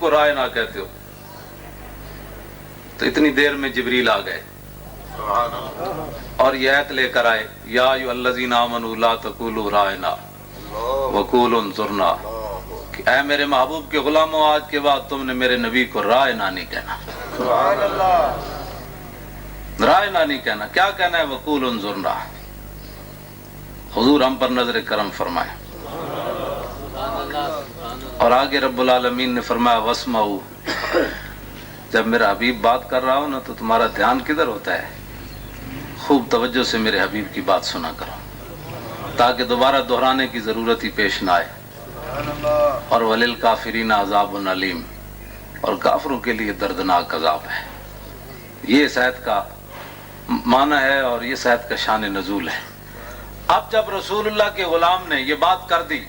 کو رائنا کہتے ہو؟ تو اتنی دیر میں جبریل آ گئے اور یہ آیت لے کر آئے، یا ایھا الذین آمنوا لا تقولوا رائنا وقولوا انظرنا، کہ اے میرے محبوب کے غلاموں، آج کے بعد تم نے میرے نبی کو رائنا نہیں کہنا، رائنا نہیں کہنا، کیا کہنا ہے؟ وقولوا انظرنا۔ حضور ہم پر نظر کرم فرمائے۔ اور آگے رب العالمین نے فرمایا واسمعوا، جب میرا حبیب بات کر رہا ہو نا تو تمہارا دھیان کدھر ہوتا ہے؟ خوب توجہ سے میرے حبیب کی بات سنا کرو تاکہ دوبارہ دہرانے کی ضرورت ہی پیش نہ آئے۔ اور وَلِلْكَافِرِينَ عَذَابٌ عَلِيمٌ، اور کافروں کے لیے دردناک عذاب ہے۔ یہ اس آیت کا معنی ہے اور یہ اس آیت کا شان نزول ہے۔ اب جب رسول اللہ کے غلام نے یہ بات کر دی،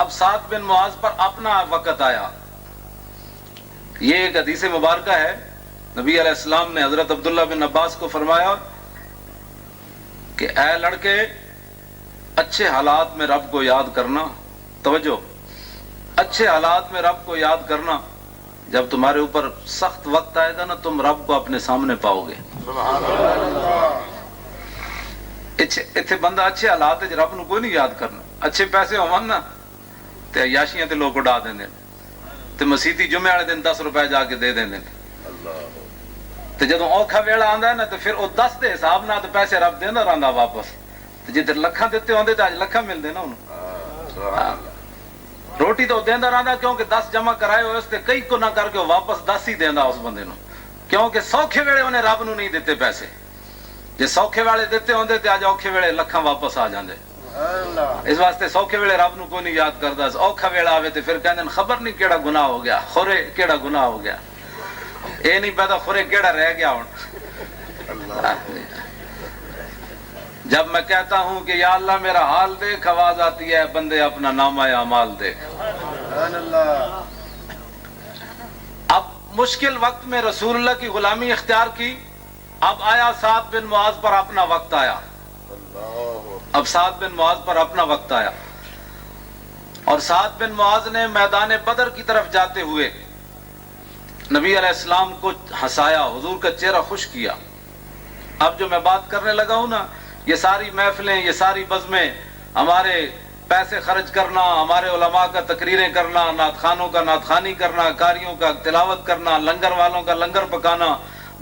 اب سعد بن معاذ پر اپنا وقت آیا۔ یہ ایک حدیث مبارکہ ہے، نبی علیہ السلام نے حضرت عبداللہ بن عباس کو فرمایا کہ اے لڑکے، اچھے حالات میں رب کو یاد کرنا، توجہ، اچھے حالات میں رب کو یاد کرنا، جب تمہارے اوپر سخت وقت آئے گا نا تم رب کو اپنے سامنے پاؤ گے۔ اتنے بندہ اچھے حالات رب نو کوئی نہیں یاد کرنا، اچھے پیسے ہون نا تے عیاشیاں تے لوگ اڑا دیندے تے مسیتی جمعے والے دن 10 روپے جا کے دے دیندے تے جدوں اوکھا ویلا آندا ہے نا تے پھر او 10 دے حساب نال تے پیسے رب دیندا رہندا واپس، تے جدھر لکھاں دتے ہوندے تے اج لکھاں ملدے نا انہوں۔ روٹی تو دیندا رہندا کیونکہ 10 جمع کرائے ہوئے اس تے کئی کو نہ کر کے واپس 10 ہی دیندا اس بندے نو، کیونکہ سوکھے ویلے انہیں رب نو نہیں دیتے پیسے، جے سوکھے والے دیتے ہوندے تے اج اوکھے ویلے لکھاں واپس آ جاندے۔ اس واسطے سوکھے ویلے رب نو کوئی نہیں یاد کردا، اوکھا ویلا آوے تے پھر کہندے خبر نہیں کیڑا گناہ ہو گیا، خورے کیڑا گناہ ہو گیا، اے نہیں پتا خورے کیڑا رہ گیا ہن۔ جب میں کہتا ہوں کہ یا اللہ میرا حال دیکھ، آواز آتی ہے بندے اپنا نامہ اعمال دیکھ۔ اب مشکل وقت میں رسول اللہ کی غلامی اختیار کی، اب آیا سعد بن معاذ پر اپنا وقت آیا، اب سعد بن معاذ پر اپنا وقت آیا، اور سعد بن معاذ نے میدان بدر کی طرف جاتے ہوئے نبی علیہ السلام کو ہنسایا، حضور کا چہرہ خوش کیا۔ اب جو میں بات کرنے لگا ہوں نا، یہ ساری محفلیں، یہ ساری بزمیں، ہمارے پیسے خرچ کرنا، ہمارے علماء کا تقریریں کرنا، نعت خوانوں کا نعت خوانی کرنا، قاریوں کا تلاوت کرنا، لنگر والوں کا لنگر پکانا،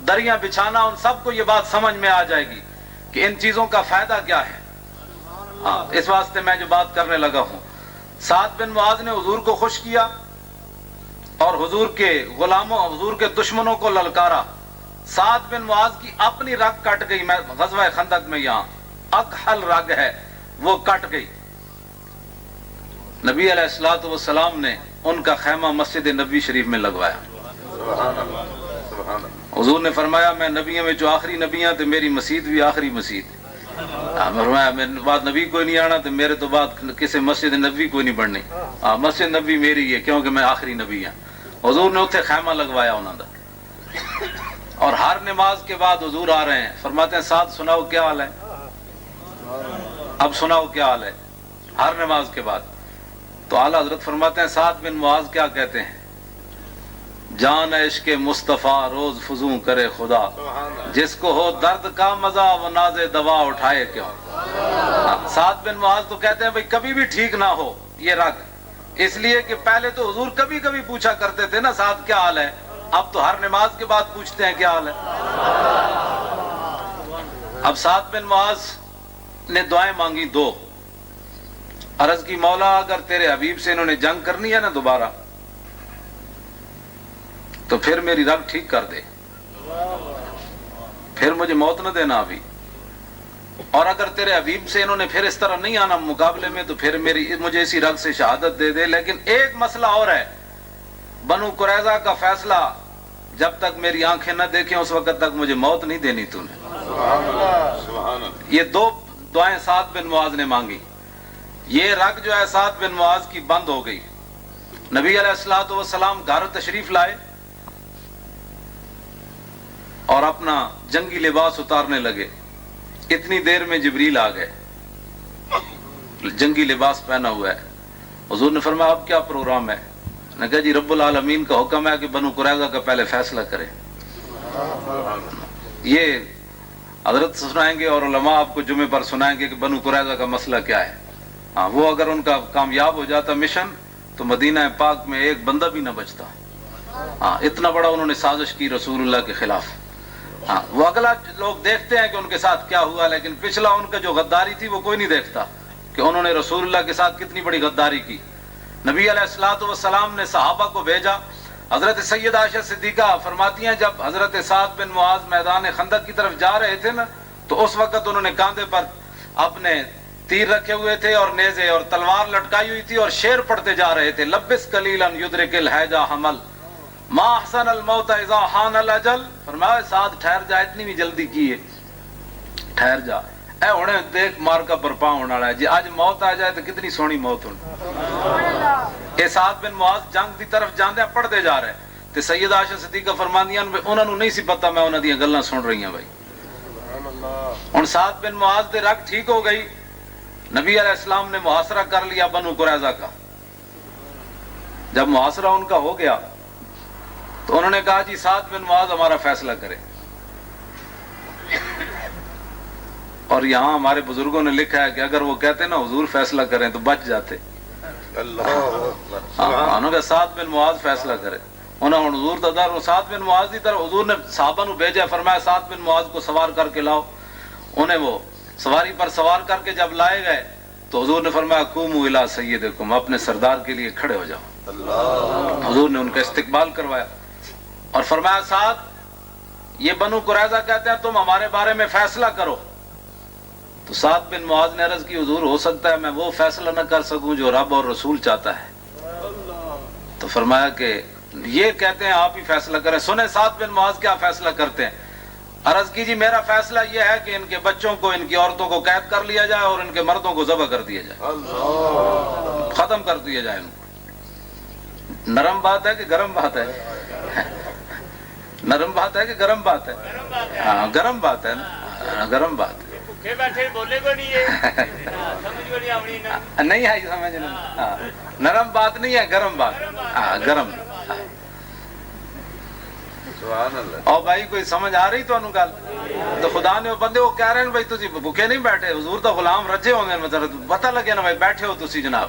دریاں بچھانا، ان سب کو یہ بات سمجھ میں آ جائے گی کہ ان چیزوں کا فائدہ کیا ہے۔ اس واسطے میں جو بات کرنے لگا ہوں، سعد بن معاذ نے حضور کو خوش کیا اور حضور کے غلاموں، حضور کے دشمنوں کو للکارا۔ سعد بن معاذ کی اپنی رگ کٹ گئی، میں غزوہ خندق میں یہاں اکحل رگ ہے وہ کٹ گئی۔ نبی علیہ الصلوۃ والسلام نے ان کا خیمہ مسجد نبوی شریف میں لگوایا۔ حضور نے فرمایا میں نبیوں میں جو آخری نبیاں تے میری مسجد بھی آخری مسجد، فرمایا میرے بعد نبی کوئی نہیں آنا تو میرے تو بعد کسی مسجد نبوی کوئی نہیں بننی، مسجد نبوی میری ہے کیونکہ میں آخری نبی ہوں۔ حضور نے اتنے خیمہ لگوایا انہوں نے، اور ہر نماز کے بعد حضور آ رہے ہیں، فرماتے ہیں سعد سناؤ کیا حال ہے، اب سناؤ کیا حال ہے، ہر نماز کے بعد۔ تو اعلیٰ حضرت فرماتے ہیں سعد بن معاذ کیا کہتے ہیں، جان عشق مصطفیٰ روز فزوں کرے خدا، جس کو ہو درد کا مزہ وہ ناز دوا اٹھائے کیوں۔ سعد بن معاذ تو کہتے ہیں بھئی کبھی بھی ٹھیک نہ ہو یہ رگ، اس لیے کہ پہلے تو حضور کبھی کبھی پوچھا کرتے تھے نا سعد کیا حال ہے، اب تو ہر نماز کے بعد پوچھتے ہیں کیا حال ہے۔ اب سعد بن معاذ نے دعائیں مانگی دو، عرض کی مولا اگر تیرے حبیب سے انہوں نے جنگ کرنی ہے نا دوبارہ تو پھر میری رگ ٹھیک کر دے، پھر مجھے موت نہ دینا ابھی، اور اگر تیرے حبیب سے انہوں نے پھر اس طرح نہیں آنا مقابلے میں تو پھر مجھے اسی رگ سے شہادت دے دے۔ لیکن ایک مسئلہ اور ہے، بنو قریظہ کا فیصلہ جب تک میری آنکھیں نہ دیکھیں اس وقت تک مجھے موت نہیں دینی تو نے۔ یہ دو دعائیں سعد بن معاذ نے مانگی، یہ رگ جو ہے سعد بن معاذ کی بند ہو گئی۔ نبی علیہ الصلوۃ والسلام گھر تشریف لائے اور اپنا جنگی لباس اتارنے لگے، اتنی دیر میں جبریل آ گئے، جنگی لباس پہنا ہوا ہے، حضور نے فرمایا اب کیا پروگرام ہے؟ نے کہا جی رب العالمین کا حکم ہے کہ بنو قریظہ کا پہلے فیصلہ کرے. یہ حضرت سنائیں گے اور علماء آپ کو جمعے پر سنائیں گے کہ بنو قریظہ کا مسئلہ کیا ہے. ہاں وہ اگر ان کا کامیاب ہو جاتا مشن تو مدینہ پاک میں ایک بندہ بھی نہ بچتا. ہاں اتنا بڑا انہوں نے سازش کی رسول اللہ کے خلاف. ہاں وہ اگلا لوگ دیکھتے ہیں کہ ان کے ساتھ کیا ہوا، لیکن پچھلا ان کا جو غداری تھی وہ کوئی نہیں دیکھتا کہ انہوں نے رسول اللہ کے ساتھ کتنی بڑی غداری کی. نبی علیہ الصلوۃ والسلام نے صحابہ کو بھیجا. حضرت سیدہ عائشہ صدیقہ فرماتی ہیں جب حضرت سعد بن معاذ میدان خندق کی طرف جا رہے تھے نا تو اس وقت انہوں نے کاندھے پر اپنے تیر رکھے ہوئے تھے اور نیزے اور تلوار لٹکائی ہوئی تھی اور شعر پڑھتے جا رہے تھے. لبس قلیلا یدرک الحیجا حمل ما احسن الموت اذا حان الاجل. فرمایا سعد ٹھہر جا، اتنی بھی جلدی کی ہے، ٹھہر جا، اے ہونے دیکھ مار کا برپا ہونے والا ہے جی، آج موت آ جائے تو کتنی سونی موت ہونی. اے سعد بن معاذ جنگ دی طرف جاندے پڑھتے جا رہے تے سیدہ عائشہ صدیقہ فرماندیاں انہاں نوں نہیں سی پتہ میں انہاں دیاں گلاں سن رہی ہوں. بھائی ہن سعد بن معاذ دے رگ ٹھیک ہو گئی. نبی علیہ السلام نے محاصرہ کر لیا بنو قریظہ کا. جب محاصرہ ان کا ہو گیا تو انہوں نے کہا جی سعد بن معاذ ہمارا فیصلہ کرے. اور یہاں ہمارے بزرگوں نے لکھا ہے کہ اگر وہ کہتے نا حضور فیصلہ کریں تو بچ جاتے. انہوں نے سعد بن معاذ فیصلہ کرے. انہوں نے حضور دادار سعد بن معاذ کی طرف حضور نے صحابہ نو بھیجا، فرمایا سعد بن معاذ کو سوار کر کے لاؤ. انہیں وہ سواری پر سوار کر کے جب لائے گئے تو حضور نے فرمایا قوموا الی سیدکم، اپنے سردار کے لیے کھڑے ہو جاؤ. حضور نے ان کا استقبال کروایا اور فرمایا سعد یہ بنو قریظہ کہتے ہیں تم ہمارے بارے میں فیصلہ کرو. تو سعد بن معاذ نے عرض کی حضور ہو سکتا ہے میں وہ فیصلہ نہ کر سکوں جو رب اور رسول چاہتا ہے. تو فرمایا کہ یہ کہتے ہیں آپ ہی فیصلہ کریں. سنیں سعد بن معاذ کیا فیصلہ کرتے ہیں. عرض کی جی میرا فیصلہ یہ ہے کہ ان کے بچوں کو ان کی عورتوں کو قید کر لیا جائے اور ان کے مردوں کو ذبح کر دیا جائے، ختم کر دیا جائے. ان کو نرم بات ہے کہ گرم بات ہے؟ نرم بات ہے کہ گرم بات ہے؟ ہاں گرم بات ہے نا، گرم بات ہے. نہیں آئی سمجھ نرم بات نہیں ہے، گرم بات. ہاں گرم. اور بھائی کوئی سمجھ آ رہی تو انہوں گل تو خدا نے وہ بندے وہ کہہ رہے ہیں بھائی تسی بھوکے نہیں بیٹھے، حضور تو غلام رجے ہوندے مطلب پتہ لگے نا بھائی بیٹھے ہو تسی جناب.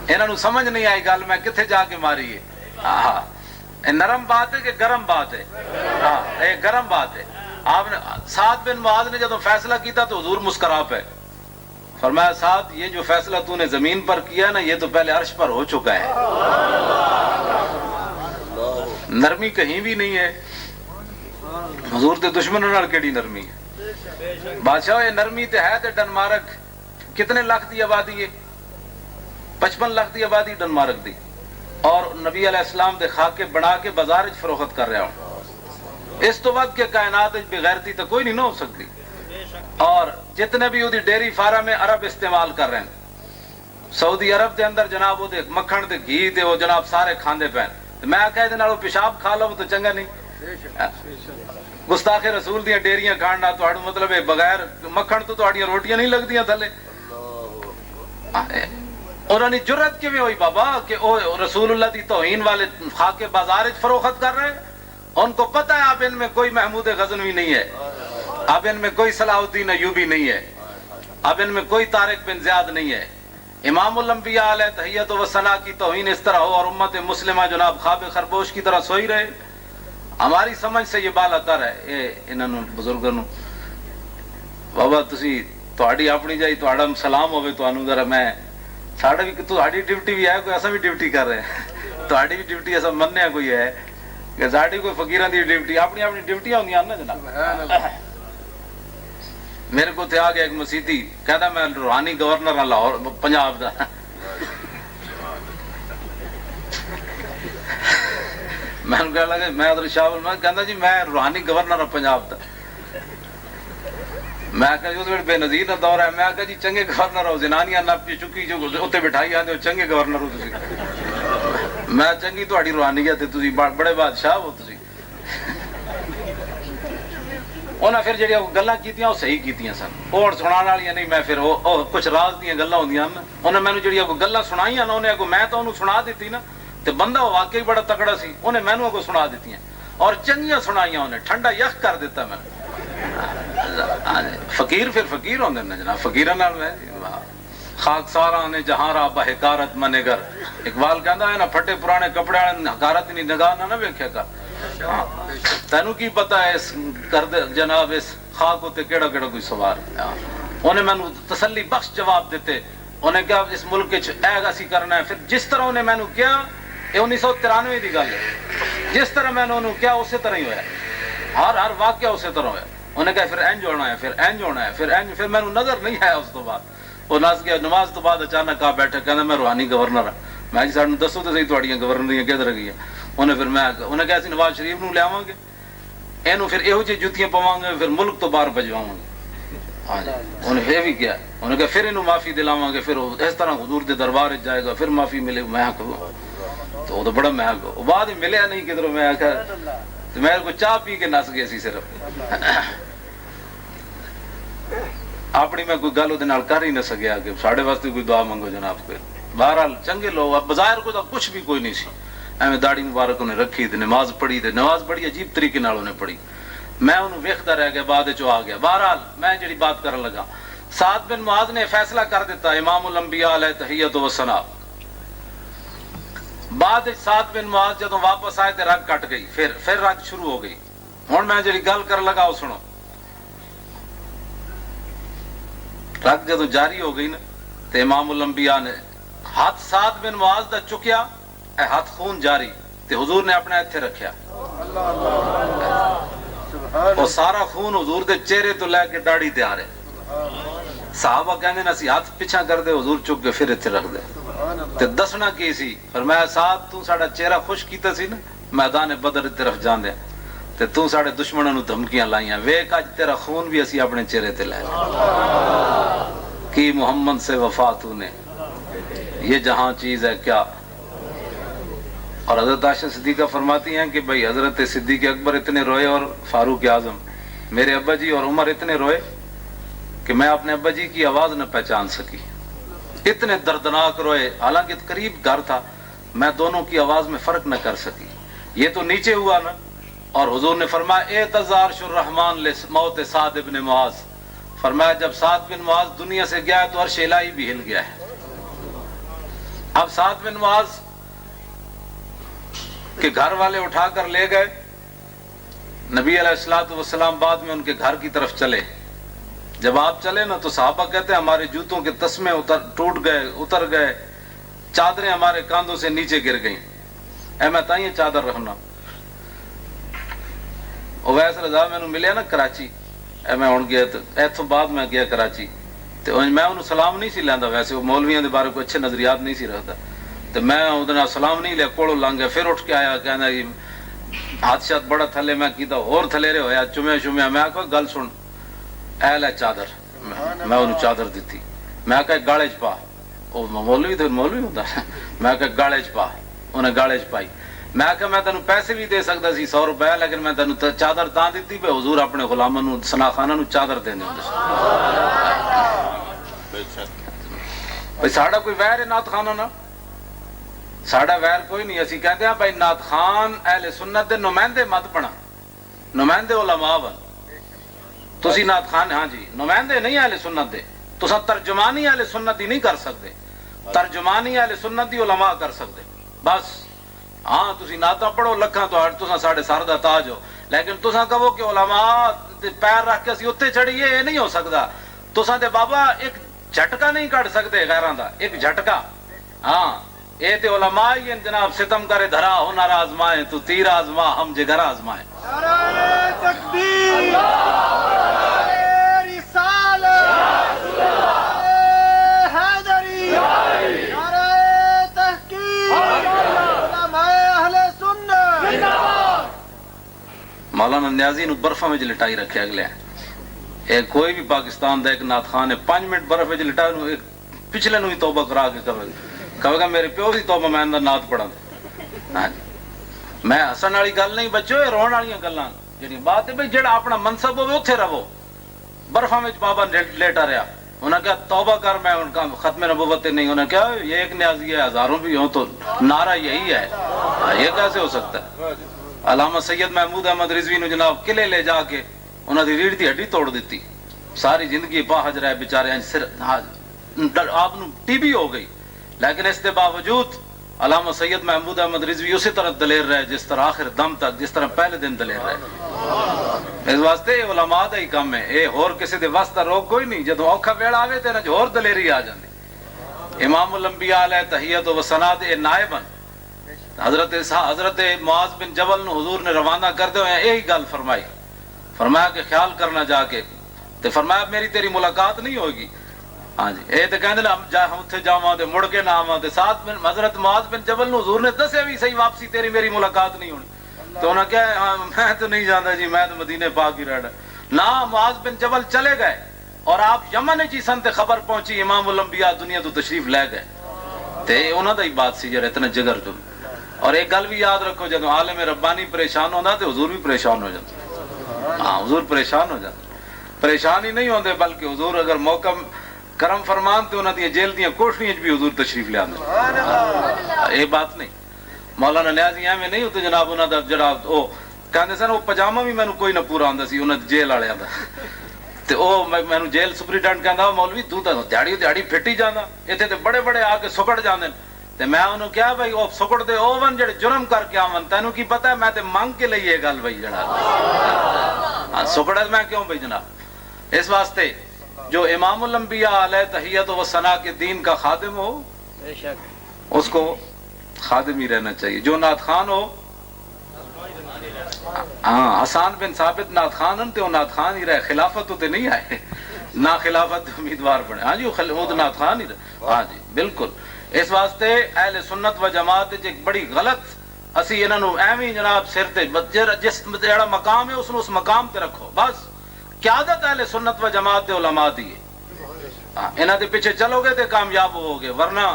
انہاں نوں سمجھ نہیں آئی گل میں کتھے جا کے ماری ہے. ہاں نرم بات ہے کہ گرم بات ہے؟ ہاں یہ گرم بات ہے. آپ نے سعد بن معاذ نے جب فیصلہ کیتا تو حضور مسکرا پے. فرمایا سعد یہ جو فیصلہ تو نے زمین پر کیا نا یہ تو پہلے عرش پر ہو چکا ہے. نرمی کہیں بھی نہیں ہے. حضور تے دشمنوں نال کیڑی نرمی ہے. بادشاہ یہ نرمی تے ہے تے ڈنمارک کتنے لاکھ دی آبادی ہے؟ 55 لاکھ دی آبادی ڈنمارک دی. اور نبی علیہ السلام دے خاکے بنا کے بازار وچ فروخت کر رہا ہوں. اس تو بعد کہ کائنات وچ بغیرتی تو کوئی نہیں نہ ہو سکتی. اور جتنے بھی وہ ڈیری فارم میں عرب استعمال کر رہے ہیں سعودی عرب دے اندر جناب وہ مکھن تے گھی تے وہ جناب سارے کھاندے پے. میں آخیا یہ نالوں پیشاب کھا لو تو چنگا نہیں. گستاخ رسول دیاں ڈیریاں کھانا تو مطلب ہے بغیر مکھن تو تہاڈیاں روٹیاں نہیں لگدیاں تھلے. انہوں نے جرت کیویں ہوئی بابا کہ وہ رسول اللہ دی توہین والے خاکے بازار وچ فروخت کر رہے ہیں. ان کو پتہ ہے اب ان میں کوئی محمود غزنوی نہیں ہے، اب ان میں کوئی صلاح الدین ایوبی نہیں ہے، اب ان میں کوئی طارق بن زیاد نہیں ہے. امام الانبیاء علیہ تحیت و ثنا کی توہین اس طرح ہو اور امت مسلمہ جناب خواب خرگوش کی طرح سوئی رہے. ہماری سمجھ سے یہ بال اتر ہے. انہوں بزرگوں بابا تسی تہاڈی اپنی جائی تہاڈا سلام ہوے تانوں ذرا میں ساڈا بھی تہاڈی ڈیوٹی بھی ہے کوئی اساں بھی ڈیوٹی کر رہے ہیں. تہاڈی بھی ڈیوٹی اساں مننے کوئی ہے کہ ساڈی کوئی فقیراں دی ڈیوٹی اپنی اپنی ڈیوٹیاں ہوندیاں نا جناب. میرے کو تے آ گیا ایک مسیتی کہتا میں روحانی گورنر ہاں لاہور پنجاب دا. میں کہنے لگا میں ادھر شاول میں کہندا جی میں روحانی گورنر ہاں پنجاب دا. میں کہا اس ویلے بے نظیر دا دور ہے. میں کہا جی چنگے گورنر ہو زنانیاں نپ کے چکی جو اتنے بٹھائی آتے ہو چنگے گورنر ہو تسی. میں چنگی تہاڈی روحانیت تے تسی بڑے بادشاہ ہو تسی. انہیں پھر جڑی گلاں کیتیاں وہ صحیح کیتیاں سن، وہ سنانے والی نہیں، میں پھر کچھ راز دیاں گلاں ہوندیاں نا، انہیں مینوں جڑی گلاں سنائیاں نا، انہیں اگوں میں تو انہوں سنا دیتی نا، تے بندہ واقعی بڑا تکڑا سی، انہیں مینوں اگوں سنا دیتی اور چنگیاں سنائیاں، انہیں ٹھنڈا یخ کر دیتا میں۔ فقیر پھر فقیر ہوندے نے جناب، فقیراں نال میں خاک ساراں نے جہاں را بحکارت منے گر، اقبال کہندا ہے نا پھٹے پرانے کپڑے حکارت نہیں نگاہ نہ ویکھیا کر، تینوں کی پتہ ہے اس کرد جناب اس خاک تے کیڑا کیڑا کوئی سوار۔ انہیں مینوں تسلی بخش جواب دیتے، انہیں کہا اس ملک وچ اے اسی کرنا ہے، پھر جس طرح انہیں مینوں کیا، یہ 1993 دی گل ہے، جس طرح میں نے انہوں کیا اسی طرح ہی ہوا، ہر واقعہ اسی طرح ہوا۔ انہیں کہا پھر انج ہونا ہے، پھر انج ہونا ہے، پھر مینوں نظر نہیں آیا اس تو بعد، وہ نس گیا نماز تو بعد اچانک آ بیٹھے کہنا میں روحانی گورنر ہوں، میں جی سانوں دسو تو صحیح تہاڈیاں گورنریاں کدھر گئی ہیں؟ انہیں پھر انہیں کہا سی نواز شریف نوں لیاواں گے، اینوں پھر یہو جی جتیاں پواں گے، پھر ملک تو باہر بھجواواں گے۔ ہاں جی انہیں یہ بھی کیا، انہیں کہا پھر اینوں معافی دلاواں گے، پھر اس طرح حضور دے دربار وچ جائے گا، پھر معافی ملے، میں تو وہ تو بڑا محنت ہو، بعد ہی ملیا نہیں کدھروں، میں آخر تو میں کو چاہ پی کے نس گیا سی صرف، اپنی میں کوئی گل وہ کر ہی نہ سکیا کہ ساڈے واسطے کوئی دعا منگو جناب کوئی۔ بہرحال چنگے لوگ، اب بظاہر کو کچھ بھی کوئی نہیں سی، ایویں داڑھی مبارک انہیں رکھی تے نماز پڑھی، تے نماز بڑی عجیب طریقے نال انہیں پڑھی، میں انہوں ویکھدا رہ گیا، بعد چ آ گیا۔ بہرحال میں جڑی بات کرن لگا، سعد بن معاذ نے فیصلہ کر دیتا، امام الانبیاء علیہ تحیت و ثنا، بعد سعد بن معاذ جدوں واپس آئے تے رگ کٹ گئی، پھر رگ شروع ہو گئی۔ ہن میں جڑی گل کرن لگا وہ سنو، رگ جدوں جاری ہو گئی نا تے امام الانبیاء نے ہاتھ سعد بن معاذ دا چکیا، اے ہاتھ خون جاری، تے حضور نے اپنے ایتھے رکھیا، اور سارا خون حضور دے چہرے تو لے کے داڑھی تے آ رہے، صحابہ کہندے نا سی ہاتھ پیچھا کر دے، حضور چک کے پھر ایتھے رکھ دے، تے دسنا کی سی، فرمایا سعد تو ساڈا چہرہ خوش کیتا سی نا میدان بدر دی طرف جاندے، تے تو ساڈے دشمناں نوں دھمکیاں لائیاں، ویکھ اج تیرا خون بھی اسی اپنے چہرے تے لے لیا، کی محمد سے وفا تو نے، یہ جہاں چیز ہے کیا۔ اور حضرت عائشہ صدیقہ فرماتی ہیں کہ بھئی حضرت صدیق اکبر اتنے روئے اور فاروق اعظم، میرے ابا جی اور عمر اتنے روئے کہ میں اپنے ابا جی کی آواز نہ پہچان سکی، اتنے دردناک روئے، حالانکہ قریب گھر تھا، میں دونوں کی آواز میں فرق نہ کر سکی۔ یہ تو نیچے ہوا نا، اور حضور نے فرمایا اعتذار الرحمن موت سعد بن معاذ، فرمایا جب سعد بن معاذ دنیا سے گیا ہے تو عرش الہی بھی ہل گیا ہے۔ اب سعد بن معاذ کے گھر والے اٹھا کر لے گئے، نبی علیہ الصلوۃ والسلام بعد میں ان کے گھر کی طرف چلے، جب آپ چلے نا تو صحابہ کہتے ہیں ہمارے جوتوں کے تسمے ٹوٹ گئے، اتر گئے، چادریں ہمارے کاندھوں سے نیچے گر گئیں، اے میں تائیں چادر رکھنا۔ اویس رضا میں ملیا نا کراچی، اے میں ہن گیا تو ایتھوں بعد میں گیا کراچی، تو میں انہوں سلام نہیں سی لیندا، ویسے وہ مولویاں دے بارے کوئی اچھے نظریات نہیں سی رکھدا، تو میں اودے نال سلام نہیں لیا، کولوں لنگ گیا، پھر اٹھ کے آیا، کہندا جی ہاتھ شات بڑا تھلے، میں کیتا اور تھلیرے ہویا، چومیا، میں کہا گل سن، اے لے چادر، میں انہوں چادر دیتی، میں کہا گالے چ پا، وہ مولوی تو مولوی ہوتا، میں کہا گالے چ پا، انہیں گالے چ پائی، میں کہا میں تینوں پیسے بھی دے سکتا سی 100 روپے، لیکن میں تینوں چادر تاں دیتی پہ حضور اپنے غلاماں نوں ثنا خاناں نوں چادر دیندے ہوندے سی۔ ساڈا کوئی ویر ہے نعت خاناں نال؟ ساڈا ویر کوئی نہیں، اسی کہتے ہیں بھائی نعت خان اہل سنت دے نمائندے مت بنا، نمائندے علماء بن، تسی نعت خان ہاں جی نمائندے نہیں اہل سنت دے، تساں ترجمانی اہل سنت دی نہیں کر سکتے، ترجمانی اہل سنت دی علماء کر سکتے، بس ہاں تسی نعتاں پڑھو لکھاں تو تساں ساڈے سر دا تاج ہو، لیکن تساں کہو کہ علماء پیر رکھ کے اسی اتنے چڑھیے، یہ نہیں ہو سکتا، تساں تے بابا ایک جھٹکا نہیں کٹ سکتے غیراں دا، ایک جھٹکا، ہاں اے تے علماء ہی ہیں جناب، ستم کرے دھرا ہنر آزمائے تو تیر آزما ہم جگر آزمائے۔ نعرہ تکبیر، نعرہ رسالت، نعرہ حیدری، نعرہ تحقیق، علماء اہل سنت۔ مولانا نیازی نو برفاں وچ لٹائی رکھے اگلے، اے کوئی بھی پاکستان دا ایک نعت خان ہے 5 منٹ برف وچ لٹا نو پچھلے نو ہی توبہ کرا کے کہے گا میرے پیو دی توبہ میں نعت پڑھا، میں ہسن والی گل نہیں بچو، یہ رون والی گلاں، جڑی بات ہے بھئی جڑا اپنا منصب ہوے اوتھے رہو. برفاں وچ بابا لیٹا رہا. انہوں نے کہا توبہ کر, میں ان کا ختم نبوت نہیں. انہوں نے کہا یہ ایک نیازی ہے, ہزاروں بھی ہوں تو نعرہ یہی ہے, یہ کیسے ہو سکتا ہے. علامہ سید محمود احمد رضوی نے جناب قلعے لے جا کے انہوں نے ریڑھ دی ہڈی توڑ دیتی. ساری زندگی باہج رہے بیچارے, آپ ٹی بی ہو گئی, لیکن اس کے باوجود علامہ سید محمود احمد رضوی اسی طرح دلیر رہے جس طرح آخر دم تک, جس طرح پہلے دن دلیر رہے. اس واسطے علماء دا ہی کام ہے, یہ ہور کسی دے واسطہ روک کوئی نہیں. جدو اوکھا ویڑا آوے تے نہ ہور دلیری آ جاندی. امام الانبیاء علیہ تحیت و ثنا دے نائبن حضرت معاذ بن جبل نو حضور نے روانہ کردے ہوئے یہی گل فرمائی. فرمایا کہ خیال کرنا جا کے, تے فرمایا میری تیری ملاقات نہیں ہوگی. ہاں جی, اے تے کہندے ہم اوتھے جاواں تے مڑ کے نہ آواں. تے ساتھ میں حضرت معاذ بن جبل نو حضور نے دسیا بھی صحیح واپسی تیری میری ملاقات نہیں ہونی. تو انہوں نے کہا میں تو نہیں جانتا جی, میں تو مدینے پاک ہی رہنا. نہ معاذ بن جبل چلے گئے اور آپ یمن چ سن تے خبر پہنچی امام الانبیاء دنیا تو تشریف لے گئے. تے انہاں دا ہی بات سی جڑا اتنا جگر جو. اور ایک گل بھی یاد رکھو, جدو عالم ربانی پریشان ہوندا تے حضور بھی پریشان ہو جاتا. ہاں, حضور پریشان ہو جاتا. پریشان ہی نہیں ہوندے بلکہ حضور اگر موقع کرم فرمان تے انہاں دی جیل دیاں کوٹھیاں وچ بھی حضور تشریف لے آندے. یہ بات نہیں. مولانا نیازی ایویں نہیں ہوتے جناب, انہاں دا جڑا او کہندے سن وہ پجامہ بھی مینوں کوئی نہ پورا آندا سی انہاں جیل والیاں دا. تے او مینوں جیل سپرنٹینڈنٹ کہندا مولوی تو دیہڑی پھٹی جاندا, ایتھے تے بڑے بڑے آ کے سکڑ جاندے. تے میں انہوں کہا بھائی او سکڑ دے اوون جڑے جرم کر کے آون, تینوں کی پتہ ہے میں تے منگ کے لئی یہ گل بھائی جڑا سکڑ میں کیوں بھائی جناب. اس واسطے جو امام الانبیاء علیہ تحیت و ثنا کے دین کا خادم ہو اس کو خادم ہی رہنا چاہیے. جو نعت خان ہو, ہاں حسان بن ثابت نعت خان ہن تے وہ نعت خان ہی رہے, خلافت تے نہیں آئے, نہ خلافت امیدوار بنے. ہاں جی, وہ نعت خان ہی رہے. ہاں جی بالکل. اس واسطے اہل سنت و جماعت ایک بڑی غلط اسی انہاں نو ایویں جناب سر تے جس جڑا مقام ہے اس مقام تے رکھو بس. قیادت اہل سنت و جماعت دے علماء دی ہے. انہاں دے پیچھے چلو گے تے کامیاب ہو گے, ورنہ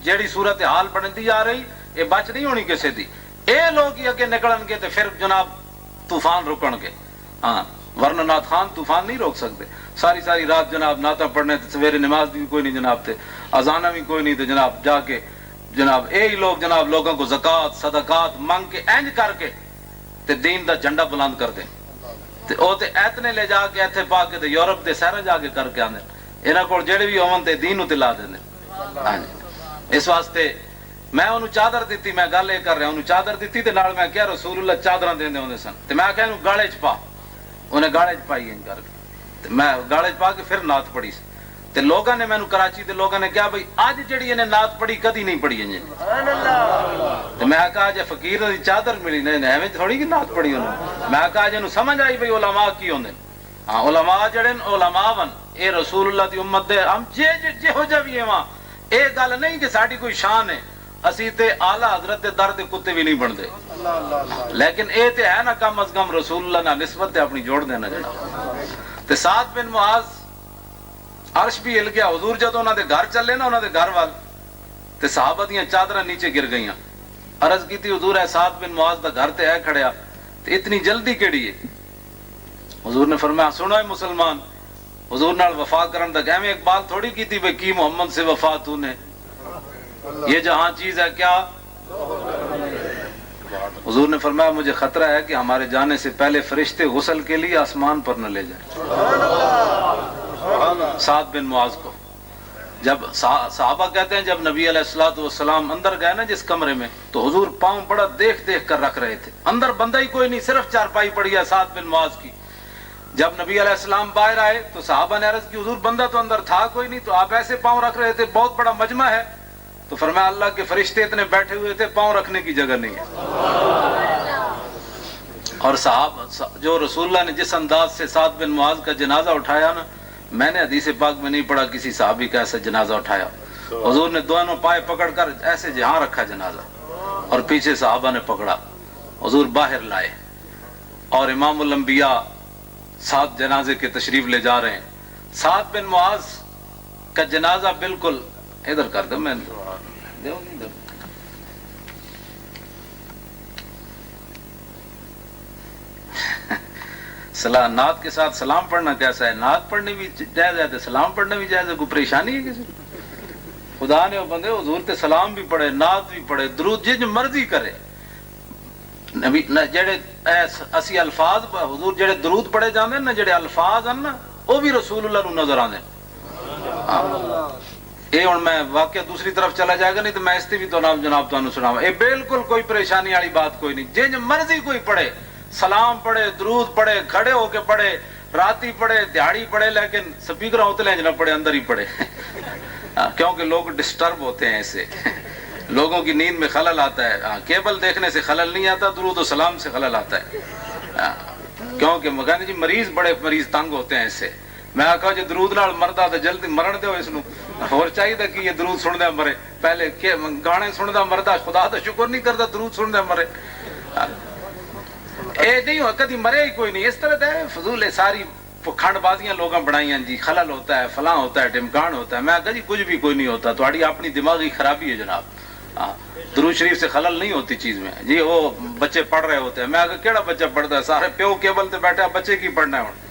جیڑی صورت حال بنتی جا رہی یہ بچ نہیں ہونی کسی دی. اے لوگ ہی اگے نکلن گے تے پھر جناب طوفان رکن گے. ہاں, ورنہ نعت خان طوفان نہیں روک سکتے. ساری ساری رات جناب نعتاں پڑھنے, سویرے نماز بھی کوئی نہیں جناب, تے اذانہ بھی کوئی نہیں, تے جناب جا کے جناب یہی لوگ جناب لوگوں کو زکوٰۃ صدقات منگ کے اینج کر کے تے دین دا جھنڈا بلند کر دیں. تے او تے ایتنے لے جا کے ایتھے پا کے تے یورپ دے سہرا جا کے کر کے آندے. انہاں کول جڑے بھی ہون تے دین تے لا دیندے. ہاں جی, اس واسطے میں انہوں چادر دیتی, میں گل یہ کر رہا, انہوں چادر دیتی تے نال میں کہا رسول اللہ چادراں دیندے ہوندے سن. تے میں کہا انہوں گاڑے چ پا, انہیں گاڑے چ پائی انج کر کے, تے میں گاڑے چ پا کے پھر نعت پڑھی. تے لوگاں نے مینوں کراچی دے لوگاں نے کہا بھئی اج جڑی انہیں نعت پڑھی کدی نہیں پڑھی انج. تے میں کہا جے فقیر دی چادر ملی نہیں ایویں تھوڑی کہ نعت پڑھی انہوں. میں کہا جے نوں سمجھ آئی بھئی علماء کی ہوندے. ہاں, علماء جڑے علماء ون اے رسول اللہ دی امت دے, ہم جے ہو جا بھی ہاں, اے گل نہیں کہ ساڈی کوئی شان ہے, اسی تے اعلی حضرت دے در دے کتے بھی نہیں بنتے, لیکن اے تے ہے نا کم از کم رسول اللہ نہ نسبت تے اپنی جوڑ دینا جناب. تے سعد بن معاذ عرش بھی ہل گیا. حضور جدوں انہاں دے گھر چلے نا, انہاں دے گھر وال, تے صحابہ دیاں چادراں نیچے گر گئیاں. عرض کیتی حضور اے سعد بن معاذ دا گھر تے ہے کھڑیا, تے اتنی جلدی کیڑی ہے؟ حضور نے فرمایا سنو اے مسلمان, حضور نال وفا کرن دا ایویں اقبال تھوڑی کیتی بھئی کی محمد سے وفا تو نے, یہ جہاں چیز ہے کیا. حضور نے فرمایا مجھے خطرہ ہے کہ ہمارے جانے سے پہلے فرشتے غسل کے لیے آسمان پر نہ لے جائیں. سعد بن معاذ کو جب صحابہ کہتے ہیں جب نبی علیہ الصلوۃ والسلام اندر گئے نا جس کمرے میں, تو حضور پاؤں بڑا دیکھ دیکھ کر رکھ رہے تھے. اندر بندہ ہی کوئی نہیں, صرف چارپائی پڑی ہے سعد بن معاذ کی. جب نبی علیہ السلام باہر آئے تو صحابہ نے عرض کی حضور بندہ تو اندر تھا کوئی نہیں, تو آپ ایسے پاؤں رکھ رہے تھے, بہت بڑا مجمع ہے. تو فرمایا اللہ کے فرشتے اتنے بیٹھے ہوئے تھے, پاؤں رکھنے کی جگہ نہیں ہے. اور صحابہ جو رسول اللہ نے جس انداز سے سعد بن معاذ کا جنازہ اٹھایا نا, میں نے حدیث پاک میں نہیں پڑھا کسی صحابی کا ایسا جنازہ اٹھایا. حضور نے دونوں پائے پکڑ کر ایسے جہاں رکھا جنازہ, اور پیچھے صحابہ نے پکڑا, حضور باہر لائے, اور امام الانبیاء سعد جنازے کے تشریف لے جا رہے ہیں. سعد بن معاذ کا جنازہ بالکل ادھر کر دو, میں نعت کے ساتھ سلام پڑھنا کیسا ہے؟ نعت پڑھنے بھی جائز ہے تو سلام پڑھنا بھی جائز ہے، کوئی پریشانی ہے کسی کو؟ خدا نے وہ بندے حضور تے سلام بھی پڑھے، نعت بھی پڑھے، درود جن مرضی کرے نبی جڑے اسی الفاظ حضور جڑے درود پڑھے جاندے نا، جڑے الفاظ ہیں نا وہ بھی رسول اللہ نو نظر آندے۔ یہ ہوں میں واقعہ دوسری طرف چلا جائے گا، نہیں تو میں اس تے بھی تو جناب تانوں سناواں۔ یہ بالکل کوئی پریشانی والی بات کوئی نہیں، جن مرضی کوئی پڑھے، سلام پڑھے، درود پڑھے، کھڑے ہو کے پڑھے، راتی پڑھے، دیہاڑی پڑھے، لیکن سپیکر ہوتے لیں نہ پڑھے، اندر ہی پڑھے کیونکہ لوگ ڈسٹرب ہوتے ہیں اسے، لوگوں کی نیند میں خلل آتا ہے۔ کیبل دیکھنے سے خلل نہیں آتا، درود و سلام سے خلل آتا ہے، کیونکہ مکانی جی مریض تنگ ہوتے ہیں اس سے۔ میں آخا جی درود نال مردا تو جلدی مرن دیو اس نو، اور چاہیے کہ یہ درود سندا مرے، پہلے گانے سندا مردا خدا دا شکر نہیں کرتا، درود سندا مرے۔ اے نہیں ہو کدی مرے ہی کوئی نہیں، اس طرح ہے فضول ہے، ساری کھنڈ بازیاں لوگاں بنائیاں جی، خلل ہوتا ہے، فلاں ہوتا ہے، ٹمکان ہوتا ہے۔ میں کہا جی کچھ بھی کوئی نہیں ہوتا، تہاڈی اپنی دماغی خرابی ہے جناب۔ درود شریف سے خلل نہیں ہوتی چیز میں جی۔ وہ بچے پڑھ رہے ہوتے ہیں، میں کہا کیڑا بچہ پڑھتا ہے؟ سارے پیو کیبل تے بیٹھے، بچے کی پڑھنا ہے؟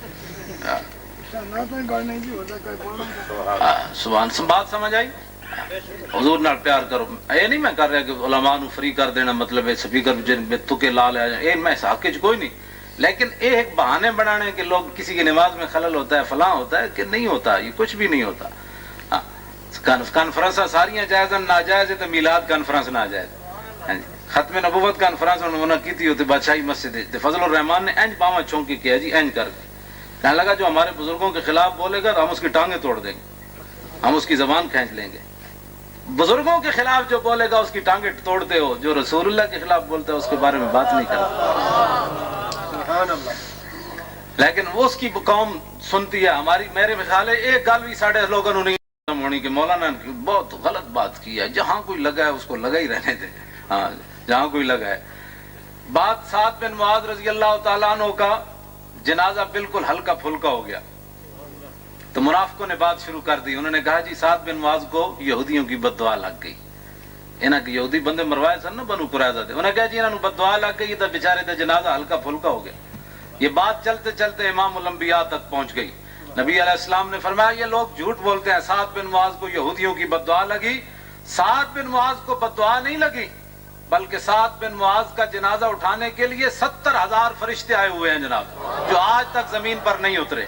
سبحان بات سمجھ آئی؟ حضور نال پیار کرو۔ یہ نہیں میں کر رہا کہ علماء نو فری کر دینا، مطلب سپیکر تکے لا لے، یہ میں حق وچ کوئی نہیں، لیکن یہ ایک بہانے بنانے کہ لوگ کسی کی نماز میں خلل ہوتا ہے، فلاں ہوتا ہے، کہ نہیں ہوتا، یہ کچھ بھی نہیں ہوتا۔ کانفرنس ساریاں جائز ہیں، ناجائز ہے تو میلاد کانفرنس ناجائز۔ ختم نبوت کانفرنس انہوں نے کی ہوتی بادشاہی مسجد، فضل الرحمان نے انج باواں چھونک کے کیا جی، انج کر کے کہنے لگا جو ہمارے بزرگوں کے خلاف بولے گا تو ہم اس کی ٹانگیں توڑ دیں گے، ہم اس کی زبان کھینچ لیں گے۔ بزرگوں کے خلاف جو بولے گا اس کی ٹانگیں توڑتے ہو، جو رسول اللہ کے خلاف بولتا ہے اس کے بارے میں بات نہیں کرتا۔ لیکن وہ اس کی قوم سنتی ہے ہماری۔ میرے خیال ہے ایک گل بھی ساڑھے لوگوں نے نہیں ہونی کہ مولانا نے بہت غلط بات کی ہے، جہاں کوئی لگا ہے اس کو لگا ہی رہنے دے، ہاں جہاں کوئی لگا ہے۔ بات سعد بن معاذ رضی اللہ تعالیٰ عنہ کا جنازہ بالکل ہلکا پھلکا ہو گیا تو منافقوں نے بات شروع کر دی۔ انہوں نے کہا جی سعد بن معاذ کو یہودیوں کی بد دعا لگ گئی، انہاں کے یہودی بندے مروائے سن نا بنو قریظہ دے، انہوں نے کہا جی انہوں نے بد دعا لگ گئی تو بیچارے دا جنازہ ہلکا پھلکا ہو گیا۔ یہ بات چلتے چلتے امام الانبیاء تک پہنچ گئی۔ نبی علیہ السلام نے فرمایا یہ لوگ جھوٹ بولتے ہیں، سعد بن معاذ کو یہودیوں کی بد دعا لگی۔ سعد بن معاذ کو بد دعا نہیں لگی، بلکہ سعد بن معاذ کا جنازہ اٹھانے کے لیے 70,000 فرشتے آئے ہوئے ہیں جناب، جو آج تک زمین پر نہیں اترے۔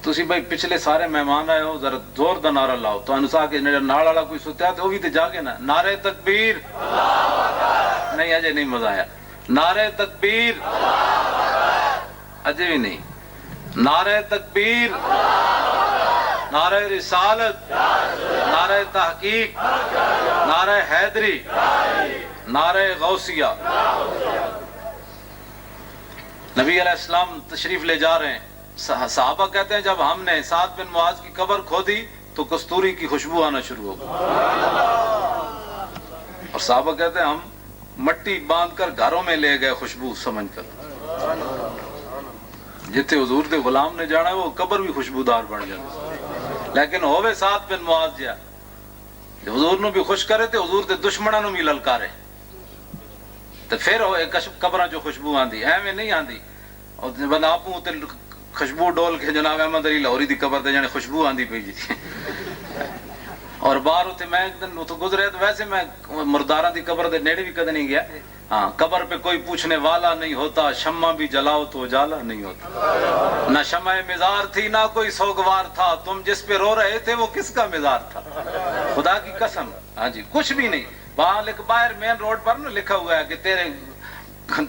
تسی بھائی پچھلے سارے مہمان آئے ہو، ذرا زور دا نعرہ لاؤ تو انسا کہ نال والا کوئی سوتیا تو وہ بھی تو جاگے نا۔ نعرہ تکبیر، نہیں اجے نہیں مزہ آیا، نعرہ تکبیر، اجے بھی نہیں، نعرہ تکبیر، نعرہ رسالت، نعرہ تحقیق، نعرہ حیدری، نعرہ غوثیہ۔ نبی علیہ السلام تشریف لے جا رہے ہیں، صحابہ کہتے ہیں جب ہم نے سعد بن معاذ کی قبر کھودی تو کستوری کی خوشبو آنا شروع ہو گئی، اور صحابہ کہتے ہیں ہم مٹی باندھ کر گھروں میں لے گئے خوشبو سمجھ کر۔ جتنے حضور دے غلام نے جانا ہے وہ قبر بھی خوشبودار بن جائے، لیکن ہوئے سعد بن معاذ جا حضور نو بھی خوش کرے تے حضور دے دشمنوں نو بھی للکارے، تو پھر ہوئے قبراں جو خوشبو آندی، ایویں نہیں آندی۔ اور بندہ آپوں تے خوشبو ڈول کے جناب احمد علی لاہوری دی قبر تے جانے خوشبو آندی پئی جی۔ اور باہر اتنے میں ایک دن اتو گزرے تو ویسے میں مرداراں دی قبر دے نیڑے بھی کدے نہیں گیا۔ ہاں قبر پہ کوئی پوچھنے والا نہیں ہوتا، شمع بھی جلاؤ تو اجالا نہیں ہوتا، نہ شمع مزار تھی نہ کوئی سوگوار تھا، تم جس پہ رو رہے تھے وہ کس کا مزار تھا، خدا کی قسم۔ ہاں جی کچھ بھی نہیں، وہاں باہر مین روڈ پر نا لکھا ہوا ہے کہ تیرے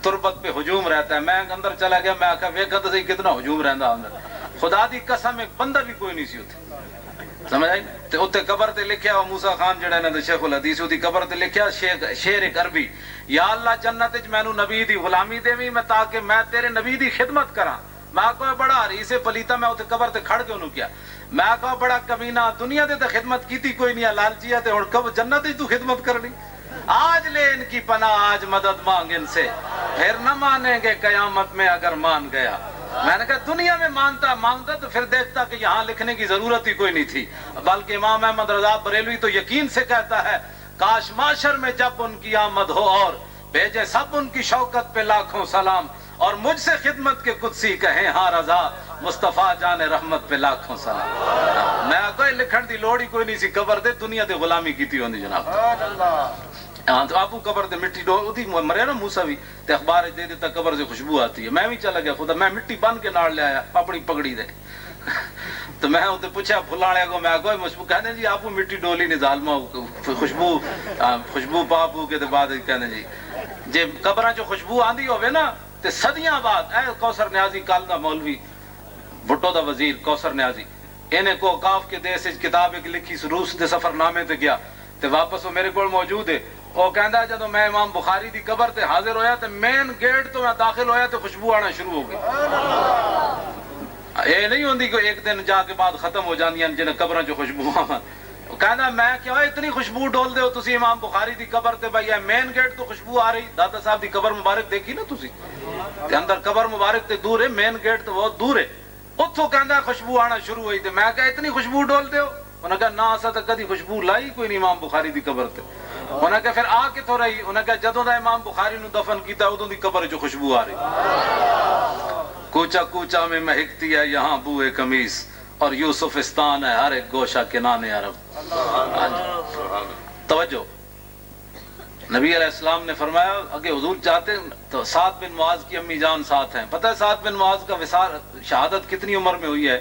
تربت پہ ہجوم رہتا ہے۔ میں اندر چلا گیا، میں آخا ویکھا تو صحیح کتنا ہجوم رہندا اندر، خدا دی قسم ایک بندہ بھی کوئی نہیں سی اتنے، سمجھ آئی؟ تے اتنے قبر تے لکھیا موسیٰ خان جڑا انہاں دے شیخ الحدیث دی قبر تے لکھیا شعر ایک عربی، یا اللہ جنت وچ مینوں نبی دی غلامی دیویں میں تاکہ میں تیرے نبی دی خدمت کراں۔ میں آخا بڑا حریص پلیتا، میں اتنے قبر تے کھڑ کے انہوں کیا، میں آخا بڑا کمینہ، دنیا دے تے خدمت کیتی کوئی نہیں، لالچیا تے ہن کب جنت وچ تو خدمت کرنی۔ آج لے ان کی پناہ، آج مدد مانگ ان سے، پھر نہ مانیں گے قیامت میں اگر مان گیا، میں نے کہا دنیا میں مانگتا تو پھر دیکھتا کہ یہاں لکھنے کی ضرورت ہی کوئی نہیں تھی، بلکہ امام احمد رضا بریلوی تو یقین سے کہتا ہے کاش معاشر میں جب ان کی آمد ہو اور بھیجے سب ان کی شوکت پہ لاکھوں سلام، اور مجھ سے خدمت کے قدسی کہیں ہاں رضا، مصطفیٰ جان رحمت پہ لاکھوں سلام۔ میں کوئی لکھن دی لوڑ ہی کوئی نہیں سی، قبر دے دنیا تے غلامی کیتی ہوندی جناب۔ ہاں تو آپو قبر تے مٹی ڈو دی مرے نا موسیٰ بھی تے اخبار دے دیتا قبر سے خوشبو آتی ہے، میں بھی چلا گیا خدا، میں مٹی بن کے نال لے آیا اپنی پگڑی دے تو میں ہوتے پوچھا پھلانے کو، میں کوئی مشبو کہنے جی آپو مٹی ڈولی نہیں ظالمہ خوشبو پاپو کے بعد کہنے جی جے قبراں جو خوشبو آندی ہوئے نا تے صدیاں بعد اے کوثر نیازی کال دا مولوی بھٹو دا وزیر کوثر نیازی انہیں کو اوقاف کے دیس کتاب ایک لکھی روس دے سفر نامے تے گیا تے واپس وہ میرے کو موجود ہے، وہ کہندا جدوں میں امام بخاری دی قبر تے حاضر ہویا تے مین گیٹ تو میں داخل ہویا تے خوشبو آنا شروع ہو گئی۔ یہ نہیں ہوندی کہ ایک دن جا کے بعد ختم ہو جاندیاں جنہیں قبراں جو خوشبو کہندا میں کیا اتنی خوشبو ڈول دے ہو تسی امام بخاری دی قبر تے بھائی مین گیٹ تو خوشبو آ رہی، داتا صاحب دی قبر مبارک دیکھی نا تسی تے اندر قبر مبارک تے دور ہے، مین گیٹ تو بہت دور ہے، اتھوں کہندا خوشبو آنا شروع ہوئی تے میں کہا اتنی خوشبو ڈول دے ہو، انہوں نے کہا نہ اسا تے کدی خوشبو لائی کوئی نہیں امام بخاری دی قبر تے، انہوں نے کہا پھر آ کتھوں رہی، انہوں نے کہا جدوں دا امام بخاری نو دفن کیتا ادوں دی قبر جو خوشبو آ رہی، کوچا کوچا میں مہکتی ہے یہاں بوئے قمیص اور یوسفستان ہے ہر ایک گوشہ کنانے عرب۔ توجہ، نبی علیہ السلام نے فرمایا اگر حضور چاہتے تو سعد بن معاذ کی امی جان ساتھ ہیں، پتہ ہے سعد بن معاذ کا وصال شہادت کتنی عمر میں ہوئی ہے؟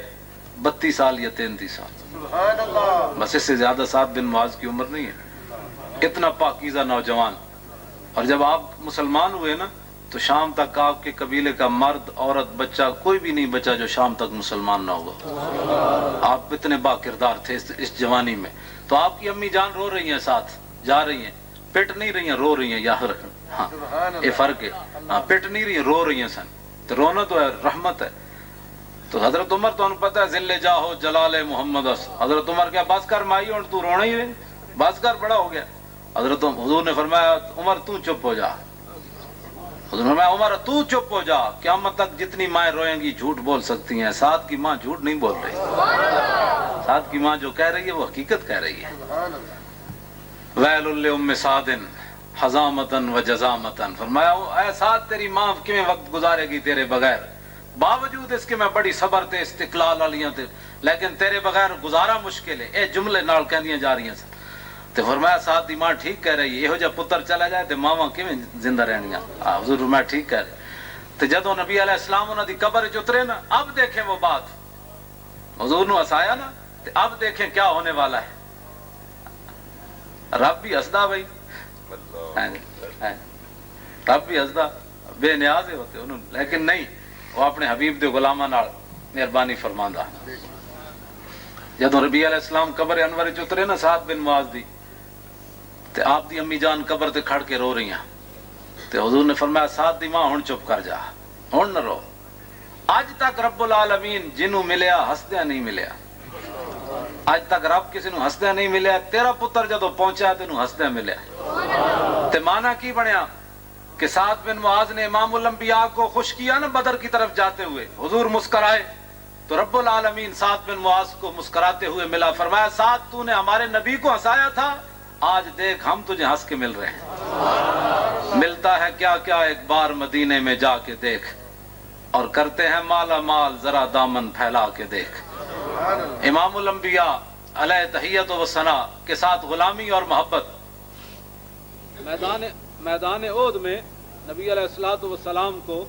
32 سال یا 33 سال، بس اس سے زیادہ سعد بن معاذ کی عمر نہیں ہے، اتنا پاکیزہ نوجوان۔ اور جب آپ مسلمان ہوئے نا تو شام تک آپ کے قبیلے کا مرد عورت بچہ کوئی بھی نہیں بچا جو شام تک مسلمان نہ ہوا، آپ اتنے با کردار تھے اس جوانی میں۔ تو آپ کی امی جان رو رہی ہیں ساتھ جا رہی ہیں، پٹ نہیں رہی ہیں رو رہی ہیں، یار ہاں یہ فرق ہے، ہاں پٹ نہیں رہی ہیں رو رہی ہیں سن، تو رونا تو ہے رحمت ہے۔ تو حضرت عمر تو انہوں پتہ ہے ذل جاہو جلال محمد اس، حضرت عمر کیا بس کر مائی اور تو رونا ہی ہے، بس کر بڑا ہو گیا۔ حضرت حضور نے فرمایا عمر تو چپ ہو جا، حضور نے فرمایا عمر تو چپ ہو جا، قیامت تک جتنی مائیں روئیں گی جھوٹ بول سکتی ہیں، سعد کی ماں جھوٹ نہیں بول رہی، سعد کی ماں جو کہہ رہی ہے وہ حقیقت کہہ رہی ہے۔ ویل لام سعد حزامتن و جزامتن، فرمایا اے سعد تیری ماں کیویں وقت گزارے گی تیرے بغیر، باوجود اس کے میں بڑی صبر تے استقلال والیاں تے لیکن تیرے بغیر گزارا مشکل ہے، اے جملے نال کہندیاں جا رہی ہیں سن۔ تے فرمایا سعد دی ماں ٹھیک کہہ رہی ہے، یہو جا پتر چلا جائے تے ماواں کیویں زندہ رہنیاں، حضور میں ٹھیک کہہ رہے۔ تے جدوں نبی علیہ السلام انہاں دی قبر وچ اترے نا، اب دیکھیں وہ بات، حضور نو ہسایا نا تے اب دیکھیں کیا ہونے والا ہے۔ رب بھی ہسدا بھائی، رب بھی ہسدا، بے نیاز ہوتے انہوں، لیکن نہیں وہ اپنے حبیب دے غلاماں نال مہربانی فرماندا۔ جدوں نبی علیہ السلام قبر انور وچ اترے نا سعد بن معاذ دی تے آپ دی امی جان قبر تے کھڑ کے رو رہی ہیں، تے حضور نے فرمایا سعد دی ماں ہن چپ کر جا، ہن نہ رو، اج تک رب العالمین جنوں ملیا ہسدیاں نہیں ملیا، اج تک رب کسی نو ہسدیاں نہیں ملیا، تیرا پتر جدوں پہنچا تینوں ہسدیاں ملیا۔ تے مانا کی بنیا کہ سعد بن معاذ نے امام الانبیاء کو خوش کیا نا بدر کی طرف جاتے ہوئے، حضور مسکرائے تو رب العالمین سعد بن معاذ کو مسکراتے ہوئے ملا، فرمایا سعد تو نے ہمارے نبی کو ہنسایا تھا، آج دیکھ ہم تجھے ہنس کے مل رہے ہیں، ملتا ہے کیا کیا ایک بار مدینے میں جا کے دیکھ، اور کرتے ہیں مالا مال ذرا دامن پھیلا کے دیکھ۔ امام الانبیاء علیہ تحیت و ثنا کے ساتھ غلامی اور محبت، میدان احد میں نبی علیہ الصلوۃ والسلام کو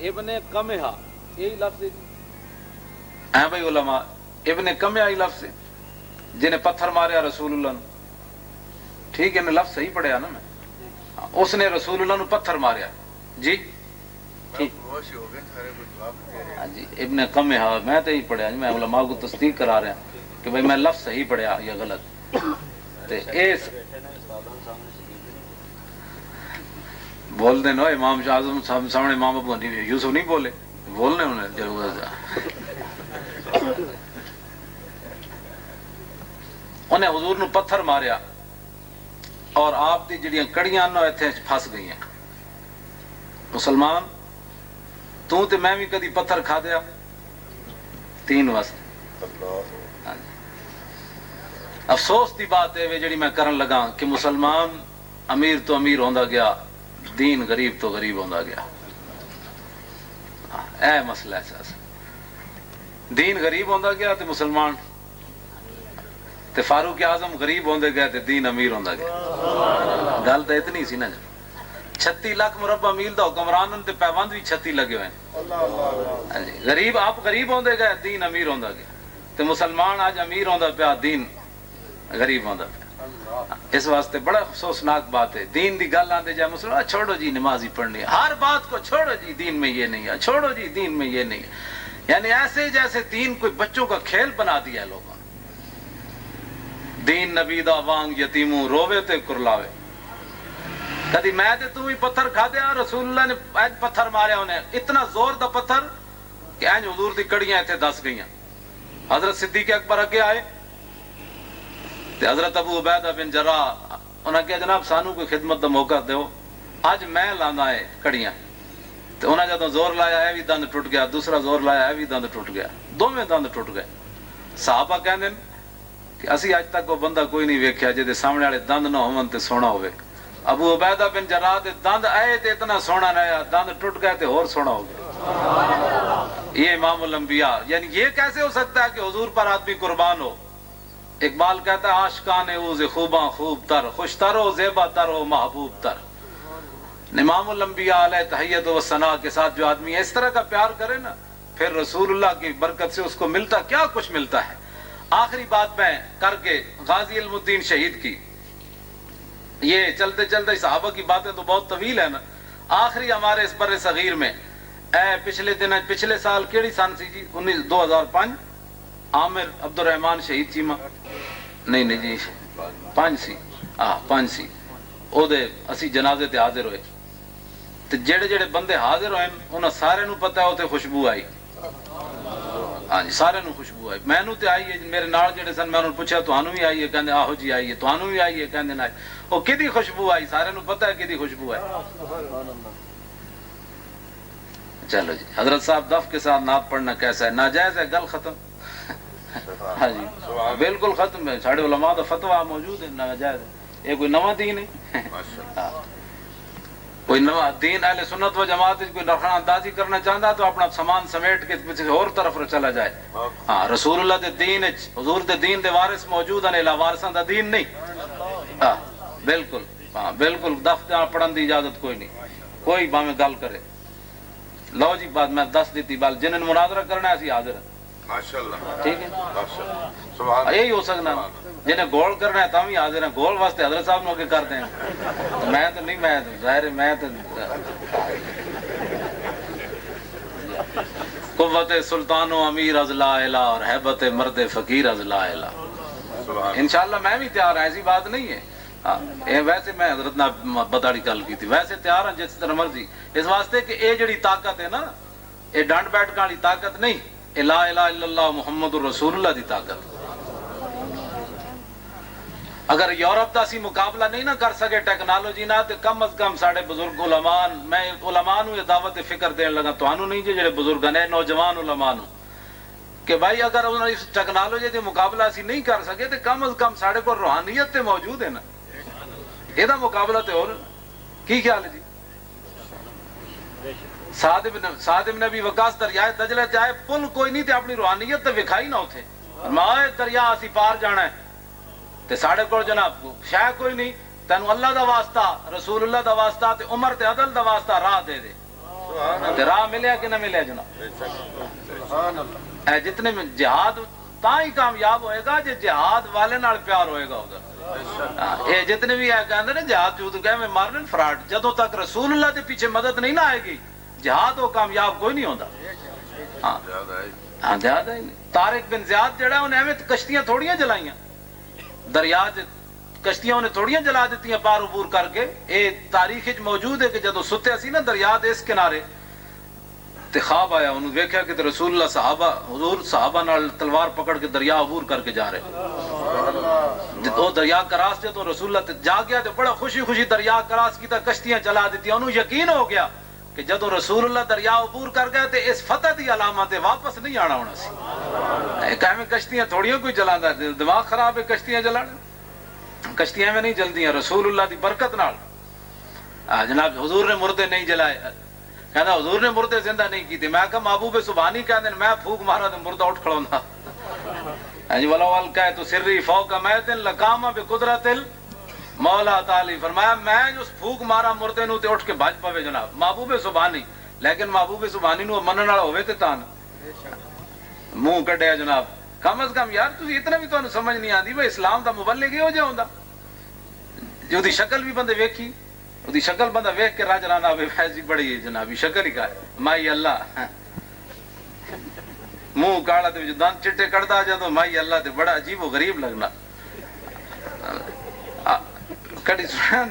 ابن قمحہ، یہی لفظ ہے بھائی علماء، ابن قمحہ ہی لفظ ہے جنہیں پتھر ماریا رسول اللہ نے، ٹھیک ہے نا لفظ صحیح پڑھیا نا میں، اس نے رسول اللہ نے پتھر ماریا جی ٹھیک ہاں جی ابن قمحہ، میں تو ہی پڑھیا، میں علماء کو تصدیق کرا رہا ہوں کہ بھائی میں لفظ صحیح پڑھیا یا غلط۔ اس بول دے نا امام شاہ اعظم صاحب سامنے امام ابو حنیفہ یوسف نہیں بولے، بولنے انہیں ضرورت ہے۔ انہیں حضور نو پتھر ماریا اور آپ دی جڑیاں کڑیاں نو ایتھے پھس گئی ہیں۔ مسلمان تو تے میں بھی کدی پتھر کھا دیا 3 واسطے. افسوس دی بات ہے جڑی میں کرن لگا کہ مسلمان امیر تو امیر ہوندا گیا, دین غریب تو غریب ہوندا گیا. اے مسئلہ ہے ساس. دین غریب ہوندا گیا تے مسلمان تے فاروق اعظم غریب ہوندے گئے تے دین امیر ہوندا گیا. گل تو اتنی سی نا. 36 لاکھ مربع میل دا حکمران تے پیوند بھی 36 لگے ہوئے ہیں. غریب آپ غریب ہوندے گئے, دین امیر ہوندا گیا. تے مسلمان آج امیر ہوندا پیا, دین غریب ہوندا پیا. اس واسطے بڑا افسوسناک بات ہے. دین دی گل آندے جائے مسلمان چھوڑو جی نماز ہی پڑھنی ہے, ہر بات کو چھوڑو جی دین میں یہ نہیں ہے, چھوڑو جی دین میں یہ نہیں ہے. یعنی ایسے جیسے دین کوئی بچوں کا کھیل بنا دیا ہے لوگوں نے. دین نبی دا وانگ یتیموں روے تے کرلاوے. کدی میں تے تو ہی پتھر کھا دیا, رسول اللہ نے ایج پتھر ماریا انہیں, اتنا زور دا پتھر کہ اینج حضور دی کڑیاں ایتھے دس گئیاں. حضرت صدیق اکبر اگے آئے تے حضرت ابو عبیدہ بن جراح انہاں کہا جناب سانو کوئی خدمت دا موقع دیو, اج میں لانا ہے کڑیاں. تے انہاں جدوں زور لایا اے بھی دند ٹوٹ گیا, دوسرا زور لایا اے بھی دند ٹوٹ گیا, دوویں دند ٹوٹ گئے. صحابہ کہندے کہ اسی اج تک وہ بندہ کوئی نہیں ویکھیا جے دے سامنے والے دند نہ ہون تے سونا ہوئے. ابو عبیدہ بن جراح دے دند آئے تے اتنا سونا رہا, دند ٹوٹ گئے تے اور سونا ہو گیا. یہ امام الانبیاء. یعنی یہ کیسے ہو سکتا ہے کہ حضور پر آدمی قربان ہو. اقبال کہتا ہے عاشقان اوز خوباں خوب تر, خوش تر ہو زیبا تر ہو محبوب تر. امام الانبیاء علیہ تحیت و ثنا کے ساتھ جو آدمی اس طرح کا پیار کرے نا, پھر رسول اللہ کی برکت سے اس کو ملتا کیا کچھ ملتا ہے. آخری بات میں کر کے غازی علم الدین شہید کی, یہ چلتے چلتے صحابہ کی باتیں تو بہت طویل ہے نا. آخری ہمارے اس بر صغیر میں پچھلے سال کیڑی سن سی جی 2005 عامر عبد الرحمان شہید چیما نہیں جی 5 سی 5 سی او دے اسی جنازے تے حاضر ہوئے. تے جڑے جڑے بندے حاضر ہوئے انہاں سارے نو پتہ ہے اوتے خوشبو آئی. ہاں جی سارے نو خوشبو آئی. مینوں تے آئی ہے, میرے نال جڑے سن میں انہوں نے پوچھا تانوں بھی آئی ہے, کہندے آہو جی آئی ہے. تانوں بھی آئی ہے, کہندے نہ. او کدی خوشبو آئی, سارے نو پتہ ہے کدی خوشبو آئی. چلو جی حضرت صاحب دف کے ساتھ نعت پڑھنا کیسا ہے؟ ناجائز ہے, گل ختم. ہاں جی بالکل ختم ہے. ساڑھے علماء دا فتویٰ موجود ہے, ناجائز ہے. یہ کوئی نواں دین ہے, کوئی نواں دین. اہل سنت و جماعت کوئی نرخان اندازی کرنا چاہتا تو اپنا سامان سمیٹ کے کسی اور طرف چلا جائے. ہاں رسول اللہ دے دین حضور دے دین دے وارث موجود ہیں, لا وارثاں دا دین نہیں. ہاں بالکل, ہاں بالکل دف پڑھن دی اجازت کوئی نہیں, کوئی باویں گل کرے. لو جی بات میں دس دیتی, بال جنہوں مناظرہ کرنا ہے اسی حاضر ہیں. ٹھیک ہے یہی ہو سکنا. جنہیں گول کرنا ہے تم ہی حاضر ہیں. گول واسطے حضرت صاحب نو کے کرتے ہیں, میں تو نہیں, میں ظاہر ہے میں تو قوت سلطان و امیر از لا الہ اور ہیبت مرد فقیر از لا الہ. انشاءاللہ میں بھی تیار ہوں, ایسی بات نہیں ہے. ویسے میں حضرت نے بتاڑی گل کی تھی, ویسے تیار ہوں جس طرح مرضی. اس واسطے کہ یہ جڑی طاقت ہے نا, یہ ڈنڈ بیٹھ والی طاقت نہیں, لا الہ الا اللہ محمد الرسول اللہ دی طاقت. اگر یورپ دا سی مقابلہ نہیں نہ کر سکے ٹیکنالوجی نہ, تو کم از کم ساڑھے بزرگ علماء, میں علماء نو یہ دعوت فکر دین لگا, توانو نہیں جی جڑے بزرگ نے نوجوان علماء نو, کہ بھائی اگر انہوں نے اس ٹیکنالوجی دے مقابلہ اسی نہیں کر سکے تو کم از کم ساڑھے کو روحانیت تے موجود ہے نا, یہ دا مقابلہ تے اور کی خیال ہے جی. سعد بن ابی وقاص دریائے دجلہ تے آئے, پل کوئی نہیں تے اپنی روحانیت تے وکھائی نہ ہوتے, مائے دریا اسی پار جانا ہے تے ساڑھے کو جناب شاہ کوئی نہیں, تینو اللہ دا واسطہ رسول اللہ دا واسطہ تے عمر تے عدل دا واسطہ راہ دے دے, تے راہ ملیا کہ نہ ملیا جناب. اے جتنے میں جہاد تا ہی کامیاب ہوئے گا جے جہاد والے نال پیار ہوئے گا ادھر. یہ جتنے بھی ہے کہندے نے جہاد جود گئے میں مارن فراڈ, جدوں تک رسول اللہ دے پیچھے مدد نہیں نہ آئے گی جہاد وہ کامیاب کوئی نہیں ہوتا. ہاں جہاد ہے. طارق بن زیاد جڑا انہیں ایویں کشتیاں تھوڑیاں جلائیاں دریا, کشتیاں انہیں تھوڑیاں جلا دیتی ہیں پار عبور کر کے. یہ تاریخ موجود ہے کہ جدوں ستے سی نا دریا دے اس کنارے تے خواب آیا, انہوں دیکھا کہ رسول اللہ صحابہ حضور صحابہ نال تلوار پکڑ کے دریا عبور کر کے جا رہے. وہ دریا کراس تو رسول اللہ جا گیا تو بڑا خوشی خوشی دریا کراس کی کشتیاں چلا دیتی. انہوں یقین ہو گیا کہ کہ جدو رسول اللہ دریا عبور کر گئے تے اس فتح دی علامت ہے واپس نہیں آنا ہونا سی. کہیں کشتیاں تھوڑیاں کوئی چلانا، دماغ خراب ہے کشتیاں چلانا، کشتیاں میں نہیں جلدی ہیں رسول اللہ دی برکت نال. جناب حضور نے مردے نہیں جلائے، کہنا حضور نے مردے زندہ نہیں کی تھی. میں کہا محبوب سبحانی کہہ دیں میں پھوک مارا تو مردہ اٹھ کھڑونا. جی ولو کہ تو سری فوق میت لقام بقدرت مولا تعالی، فرمایا میں جو پھوک مارا مردے نو تے اٹھ کے بھج پوے جناب محبوب سبحانی. لیکن محبوب سبحانی نو منن والا ہوے تے تان منہ کڈیا جناب. کم از کم یار تسی اتنا بھی تانوں سمجھ نہیں آندی بھئی اسلام دا مبلغ ہو جا ہوندا جو دی شکل بھی بندے ویکھی، او دی شکل بندہ ویکھ کے راج رانا ہوے ویسی بڑی جناب شکل ہی کا مائی اللہ منہ کالا تے جو دانت چٹے کڑدا جا تو مائی اللہ تے بڑا عجیب و غریب لگنا. کڑی سن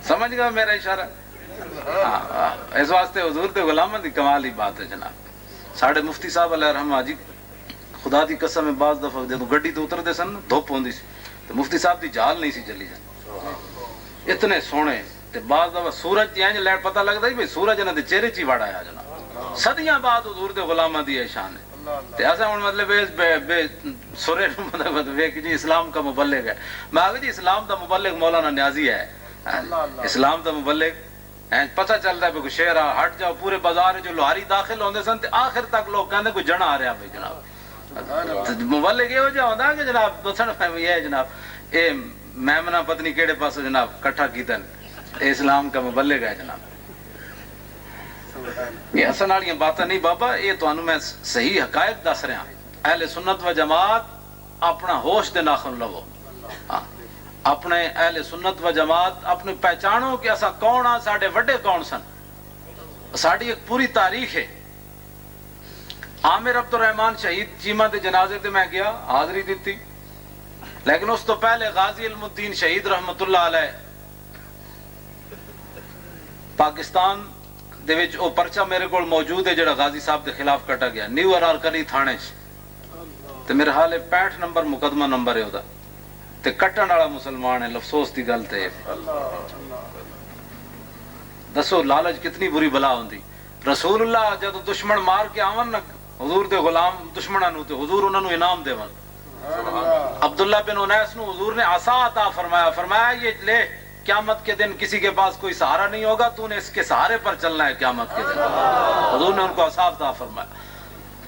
سمجھ گئے میرا اشارہ؟ اس واسطے حضور دے غلاماں دی کمال ہی بات ہے جناب. ساڈے مفتی صاحب علیہ رحمہ جی خدا دی قسم ہے بعض دفعہ جدوں گڈی تو اتردے سن دھوپ ہوندی سی تے مفتی صاحب دی جال نہیں سی چلی جاندی اتنے سونے تے بعض دفعہ سورج انج لائٹ پتہ لگدا سی بھئی سورج انہاں دے چہرے چ ہی وڑ آیا جناب. صدیاں بعد حضور دے غلاماں دی شان ہے. تے ایسا ہن مطلب بے سورے مطلب ویکھ جی اسلام کا مبلغ ہے. میں آگے جی اسلام دا مبلغ مولانا نیازی ہے. اسلام دا مبلغ پتہ چلتا ہے کوئی شہر ہٹ جاؤ پورے بازار جو لوہاری داخل ہوندے سن تے آخر تک لوگ کہندے کوئی جنا آ رہا بھائی جناب. مبلغ یہ ہو جا ہوندا کہ جناب دسن یہ ہے جناب اے میمنا پتنی کیڑے پاسوں جناب کٹھا کیتن اے اسلام کا مبلغ ہے جناب. یہ ہسن والیاں باتاں نہیں بابا، یہ تانوں میں صحیح حقائق دس رہا. اہل سنت و جماعت اپنا ہوش دے ناخن لو، اپنے اہل سنت و جماعت اپنی پہچانو کہ اسا کون ہاں، ساڈے وڈے کون سن. ساڈی ایک پوری تاریخ ہے. عامر عبد الرحمان شہید چیمہ دے جنازے تے میں گیا حاضری دیتی، لیکن اس تو پہلے غازی علم الدین شہید رحمت اللہ علیہ پاکستان دے وچ او پرچہ میرے کول موجود ہے جڑا غازی صاحب دے خلاف کٹا گیا نیو ارارکلی تھانے تے میرے حال 65 نمبر مقدمہ نمبر ہے او دا تے کٹن والا مسلمان ہے. افسوس دی گل تے دسو لالچ کتنی بری بلا ہوندی. رسول اللہ جدو دشمن مار کے آون نا حضور دے غلام دشمناں نو تے حضور انہاں نو انعام دیون. عبداللہ بن انیس نو حضور نے عصا عطا فرمایا، فرمایا یہ لے قیامت کے دن کسی کے پاس کوئی سہارا نہیں ہوگا، تو نے اس کے سہارے پر چلنا ہے قیامت کے دن. حضور نے ان کو عصا عطا فرمایا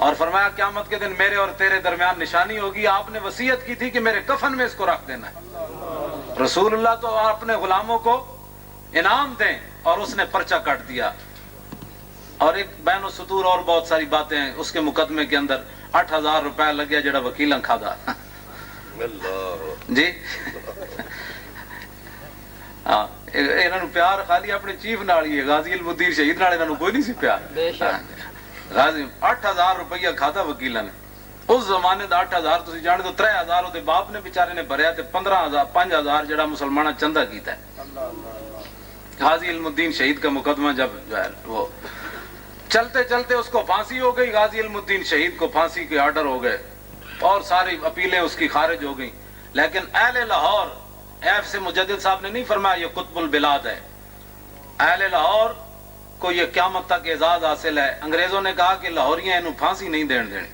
اور فرمایا قیامت کے دن میرے اور تیرے درمیان نشانی ہوگی. آپ نے وصیت کی تھی کہ میرے کفن میں اس کو رکھ دینا ہے. رسول اللہ تو اپنے غلاموں کو انعام دیں اور اس نے پرچہ کاٹ دیا. اور ایک بین السطور اور بہت ساری باتیں ہیں اس کے مقدمے کے اندر 8000 روپے لگیا جڑا وکیلاں کھادا جی. ہاں انہاں نو پیار خالی اپنے چیف نال ہی ہے، غازی علم الدین شہید نال انہاں نو کوئی نہیں سی پیار. غازی 8000 روپیہ کھادا وکیلاں نے. اس زمانے دا 8000 تسی جانے تو 3000 او دے باپ نے بیچارے نے بھریا تے 15000 5000 جڑا مسلماناں چندہ کیتا ہے. غازی علم الدین شہید کا مقدمہ جب جو ہے وہ چلتے چلتے اس کو پھانسی ہو گئی. غازی علم الدین شہید کو پھانسی کے آرڈر ہو گئے اور ساری اپیلیں اس کی خارج ہو گئیں. لیکن اہل لاہور ایف سے مجدد صاحب نے نہیں فرمایا یہ قطب البلاد ہے. اہل لاہور کو یہ قیامت تک اعزاز حاصل ہے. انگریزوں نے کہا کہ لاہوریاں انہوں پھانسی نہیں دین دینی،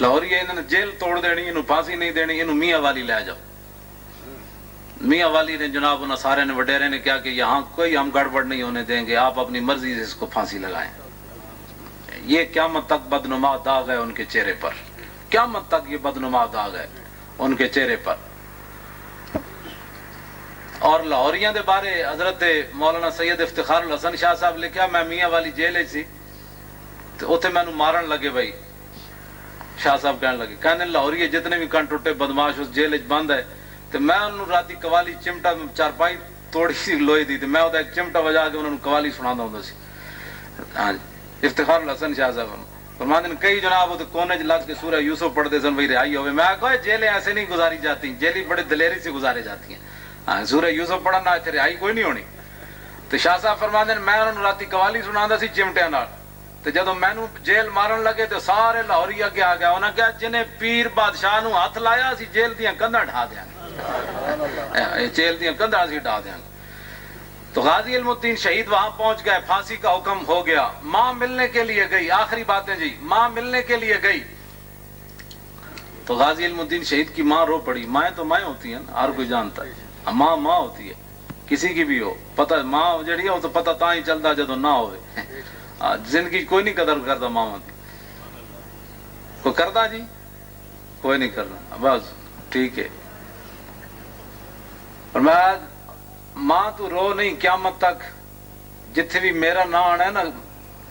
لاہوریاں انہوں نے جیل توڑ دینی، انہوں پھانسی نہیں دینی، انہوں میاں والی لے جاؤ. میاں والی نے جناب انہوں سارے نے وڈیرے نے کہا کہ یہاں کوئی ہم گڑبڑ نہیں ہونے دیں گے، آپ اپنی مرضی سے اس کو پھانسی لگائیں. یہ قیامت تک بدنما داغ ہے ان کے چہرے پر، قیامت تک یہ بدنما داغ ہے ان کے چہرے پر. اور لاہوریاں دے بارے حضرت مولانا سید افتخار الحسن شاہ صاحب لکھا میں میاں والی جیل سی تو اتنے مینوں مارن لگے. بھائی شاہ صاحب کہنے لگے کہنے لاہوری جتنے بھی کن ٹوٹے بدماش اس جیل بند ہے تو میں انہوں راتی قوالی چمٹا چارپائی توڑی سی لوہے دی تو میں ایک چمٹا بجا کے انہوں قوالی سنا ہوں سی. ہاں جی افتخار الحسن شاہ صاحب فرماتے ہیں کئی جناب وہ کونے لگ کے سورہ یوسف پڑھتے سن بھائی رہائی ہوئے. میں کہا جیلیں ایسے نہیں گزاری جاتی، جیلی بڑے دلیری سے گزارے جاتی ہیں. ہاں سورہ یوسف پڑھنا اتنے رہائی کوئی نہیں ہونی. تو شاہ صاحب فرماتے ہیں میں انہوں راتی قوالی سنا سی چمٹیا نال تو جدو مینوں جیل مارن لگے تو سارے لاہوری اگے آ گیا. انہاں کہا جنہیں پیر بادشاہ نو ہاتھ لایا اسی جیل دیاں کندھاں ڈھا دیاں گے، جیل دیاں کندھاں اسی ڈھا دیاں گے. تو غازی علم الدین شہید وہاں پہنچ گئے, پھانسی کا حکم ہو گیا. ماں ملنے کے لیے گئی, آخری باتیں جی, ماں ملنے کے لیے گئی تو غازی علم الدین شہید کی ماں رو پڑی. مائیں تو مائیں ہوتی ہیں نا, ہر کوئی جانتا ہے, ماں ماں ہوتی ہے, کسی کی بھی ہو. پتہ ماں جڑی ہے وہ تو پتہ تاں ہی چلتا جدوں نہ ہوئے. زندگی کوئی نہیں قدر کرتا ماں کی, کوئی کرتا جی, کوئی نہیں کرنا, بس ٹھیک ہے. اور میں ماں تو رو نہیں قیامت تک, جتھے بھی میرا نام آنا ہے نا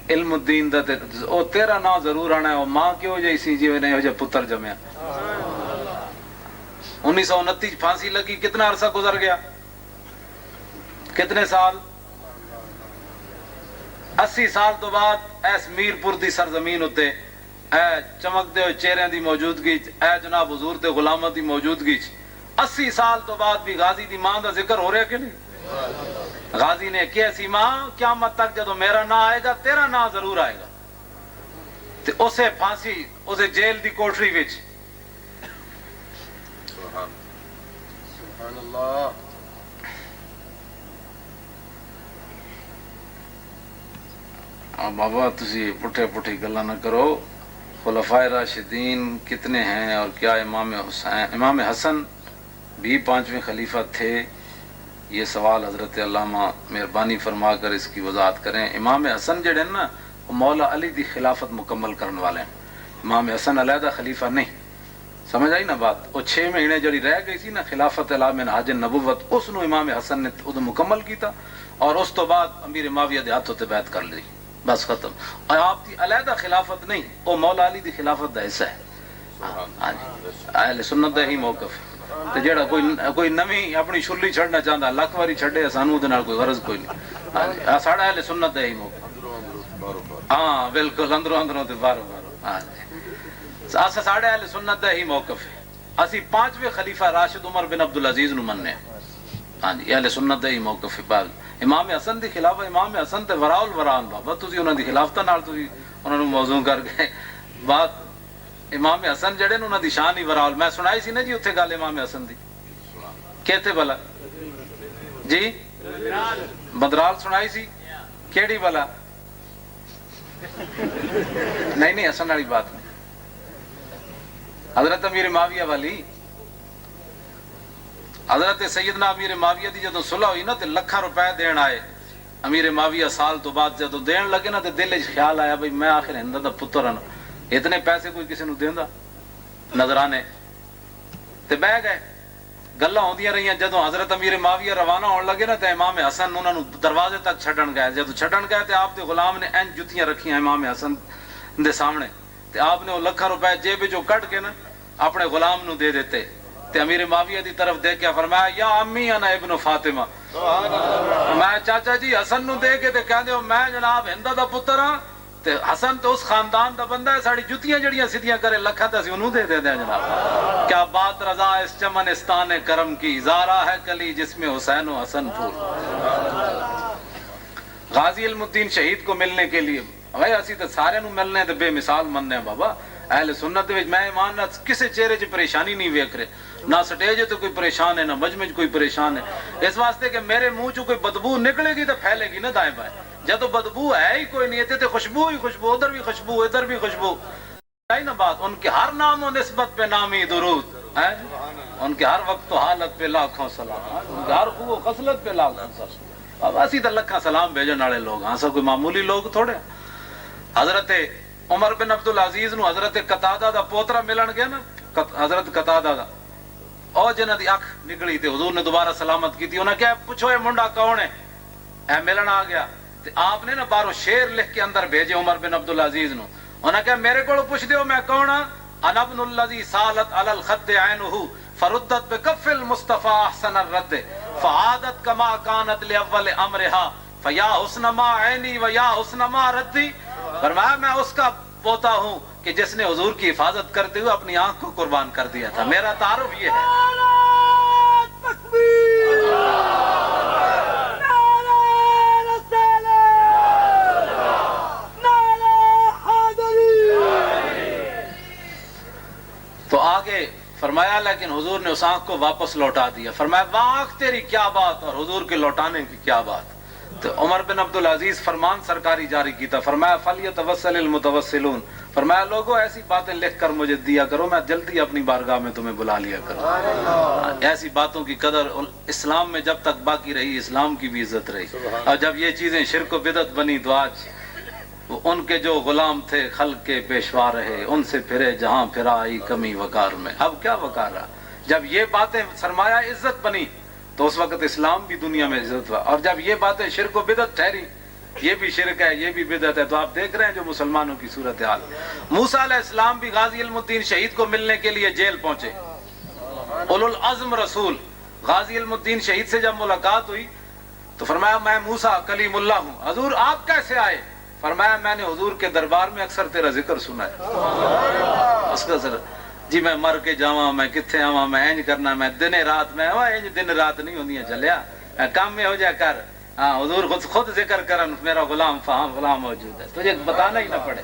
علم الدین دا, او تیرا نام ضرور آنا ہے. وہ ماں کیوں جی سی جی نے جو پتر جمیا. 1929 پھانسی لگی, کتنا عرصہ گزر گیا, کتنے سال, 80 سال تو بعد ایس میرپور دی سرزمین ہوتے اے چمکتے ہوئے چہرے دی موجودگی, اے جناب حضور تے غلامہ دی موجودگی, 80 سال تو بعد بھی غازی دی ماں دا ذکر ہو رہا کہ نہیں. غازی نے کہ ایسی ماں قیامت تک جدو میرا نام آئے گا تیرا نام ضرور آئے گا. تے اسے پھانسی, اسے جیل دی کوٹری وچ سبحان اللہ. بابا تسی پٹھے پٹھی گلا نہ کرو. خلفائے راشدین کتنے ہیں اور کیا امام حسن بھی 5ویں خلیفہ تھے؟ یہ سوال حضرت علامہ مہربانی فرما کر اس کی وضاحت کریں. امام حسن جڑے نا وہ مولا علی دی خلافت مکمل کرنے والے ہیں. امام حسن علیحدہ خلیفہ نہیں, سمجھ آئی نا بات. وہ 6 مہینے جڑی رہ گئی سی نا خلافت اعلی من حاج نبوت, اس نو امام حسن نے ادو مکمل کیتا, اور اس تو بعد امیر معاویہ دے ہاتھوں تے بیعت کر لی, بس ختم. اور آپ دی علیحدہ خلافت نہیں, وہ مولا علی دی خلافت دا حصہ ہے. اہل سنت دا ہی موقف ہے. تے جڑا کوئی نویں اپنی شلی چھڑنا چاہتا لکھ واری چھڑے, سانو دے نال کوئی غرض کوئی نہیں. ساڈا اہل سنت دا ہی موقف, ہاں بالکل, اندروں اندروں تے باہروں باہروں. ہاں جی, ساڈے اہل سنت دا ہی موقف ہے. اسی 5ویں خلیفہ راشد عمر بن عبدالعزیز نو مننے. ہاں جی, اہل سنت دا ہی موقف ہے. بال امام حسن دی خلافت, امام حسن تے وراء الوران بابا, تسی انہاں دی خلافتاں نال تسی انہاں نو موضوع کر کے بات. امام حسن جڑے نے انہاں دی شان ہی وراء. میں سنائی سی نا جی اتھے گل امام حسن دی, کہتے بلا جی, بدرال سنائی سی, کیڑی بلا, نہیں حسن والی بات نہیں. حضرت امیر معاویہ والی, حضرت سیدنا امیر معاویہ دی جدو صلح ہوئی نا تے لکھاں روپے دین آئے. امیر معاویہ سال تو بعد جدو دین لگے نا تے دل وچ خیال آیا بھئی میں آخر ہند دا پتر ہاں, اتنے پیسے کوئی کسی نو دیندا نظرانے. تے بہ گئے, گلاں ہوندیاں رہیاں. جدو حضرت امیر معاویہ روانہ ہون لگے نا تے امام حسن انہاں نو دروازے تک چھڈن گئے. جدو چھڈن گئے تے آپ دے غلام نے این جتیاں رکھیاں امام حسن دے سامنے, تے آپ نے وہ لکھاں روپے جیب وچوں کڈ کے نا اپنے غلام نو دے دیتے. تے امیر معاویہ دی طرف دیکھ کے فرمایا یا امی انا ابن فاطمہ, میں چاچا جی حسن نو دے کے تے کہندے ہو میں جناب ہندا دا پتر ہاں, تے حسن تو اس خاندان دا بندہ ہے, ساڑی جتیاں جڑیاں سیدھیاں کرے لکھاں تے اسی انہوں دے دے دیں جناب. کیا بات رضا اس چمنستان کرم کی, زارا ہے کلی جس میں حسین و حسن پھول. غازی علم الدین شہید کو ملنے کے لیے بھائی اسی تے سارے نو ملنے تے بے مثال مننے ہیں بابا. اہل سنت دے وچ میں ایمان نہ کسے چہرے 'چ پریشانی نہیں ویکھ رہے, نہ سٹیج تے کوئی پریشان ہے, نہ مجمع 'چ کوئی پریشان ہے. اس واسطے کہ میرے منہ 'چوں کوئی بدبو نکلے گی تو پھیلے گی نا دائیں بائیں. جب بدبو ہے ہی کوئی نہیں, تے خوشبو ہی خوشبو, ادھر بھی خوشبو ادھر بھی خوشبو. ہے نا بات. ان کے ہر نام و نسبت پہ نامی درود ہے, ان کے ہر وقت و حالت پہ لاکھوں سلام, ان کے ہر خوب و خصلت پہ لاکھوں سلام. اب اسی تے لکھاں سلام بھیجن والے لوگ, ہاں سب کوئی معمولی لوگ تھوڑے. حضرت عمر بن عبدالعزیز نو حضرت قتادہ دا پوترا ملن گیا نا, حضرت قتادہ دا, اور جنہ دی اکھ نکلی تے حضور نے دوبارہ سلامت کی تھی. انہاں کہا پوچھو یہ منڈا کون ہے, اے ملن آ گیا. تے آپ نے نا باہروں شعر لکھ کے اندر بھیجے عمر بن عبدالعزیز نو. انہاں کہا میرے کو پوچھ دیو میں کون ہاں, انا ابن الذی سالت علی الخد عینہ فردت بکف المصطفى احسن الرد فعادت کما کانت لاول امرها فیا حسن ما عینی و یا حسن ما ردی. فرمایا میں اس کا پوتا ہوں کہ جس نے حضور کی حفاظت کرتے ہوئے اپنی آنکھ کو قربان کر دیا تھا. میرا تعارف یہ ہے. تو آگے فرمایا لیکن حضور نے اس آنکھ کو واپس لوٹا دیا. فرمایا وہ آنکھ تیری کیا بات اور حضور کے لوٹانے کی کیا بات. تو عمر بن عبدالعزیز فرمان سرکاری جاری کی تھا. فرمایا فلیتوسل المتوسلون، فرمایا لوگوں ایسی باتیں لکھ کر مجھے دیا کرو، میں جلدی اپنی بارگاہ میں تمہیں بلا لیا کروں. ایسی باتوں کی قدر اسلام میں جب تک باقی رہی اسلام کی بھی عزت رہی. اور جب یہ چیزیں شرک و بدعت بنی تو آج ان کے جو غلام تھے خلق کے پیشوا رہے، ان سے پھرے جہاں پھرا آئی کمی وقار میں. اب کیا وقار رہا؟ جب یہ باتیں سرمایہ عزت بنی تو اس وقت اسلام بھی دنیا میں عزت ہوا. اور جب یہ باتیں شرک و بدعت ٹھہری، یہ بھی شرک ہے یہ بھی بدعت ہے، تو آپ دیکھ رہے ہیں جو مسلمانوں کی صورتحال. موسیٰ علیہ السلام بھی غازی علم الدین شہید کو ملنے کے لیے جیل پہنچے. اولو العزم رسول غازی علم الدین شہید سے جب ملاقات ہوئی تو فرمایا میں موسیٰ کلیم اللہ ہوں. حضور آپ کیسے آئے؟ فرمایا میں نے حضور کے دربار میں اکثر تیرا ذکر سنا ہے. اس کا ذرا جی میں مر کے جاواں میں کتھے آواں میں اینج کرنا میں دن رات میں اینج دن رات نہیں ہوندیاں چلیا کام میں ہو جا کر. ہاں حضور خود ذکر کرن میرا غلام فہم غلام موجود ہے، تجھے بتانا ہی نہ پڑے.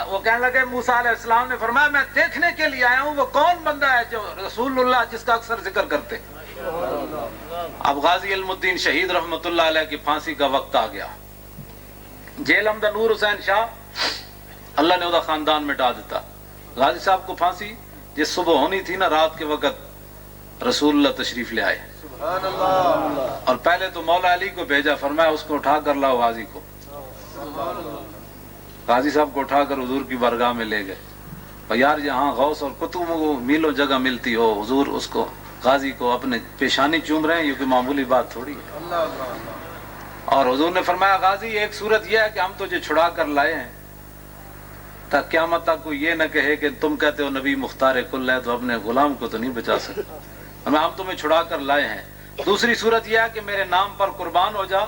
وہ کہنے لگے موسیٰ علیہ السلام نے فرمایا میں دیکھنے کے لیے آیا ہوں وہ کون بندہ ہے جو رسول اللہ جس کا اکثر ذکر کرتے. اب غازی علم الدین شہید رحمت اللہ علیہ کی پھانسی کا وقت آ گیا. جیل احمد نور حسین شاہ اللہ نے وہ خاندان مٹا دیتا. غازی صاحب کو پھانسی جس صبح ہونی تھی نا رات کے وقت رسول اللہ تشریف لے آئے. اور پہلے تو مولا علی کو بھیجا، فرمایا اس کو اٹھا کر لاؤ غازی کو. غازی صاحب کو اٹھا کر حضور کی بارگاہ میں لے گئے. اور یار یہاں غوث اور قطب کو میلوں جگہ ملتی ہو، حضور اس کو غازی کو اپنے پیشانی چوم رہے ہیں، یہ کوئی معمولی بات تھوڑی ہے. اور حضور نے فرمایا غازی ایک صورت یہ ہے کہ ہم تجھے چھڑا کر لائے ہیں تاکہ قیامت تک کوئی یہ نہ کہے کہ تم کہتے ہو نبی مختار کل ہے تو اپنے غلام کو تو نہیں بچا سکتے، ہم تمہیں چھڑا کر لائے ہیں. دوسری صورت یہ ہے کہ میرے نام پر قربان ہو جا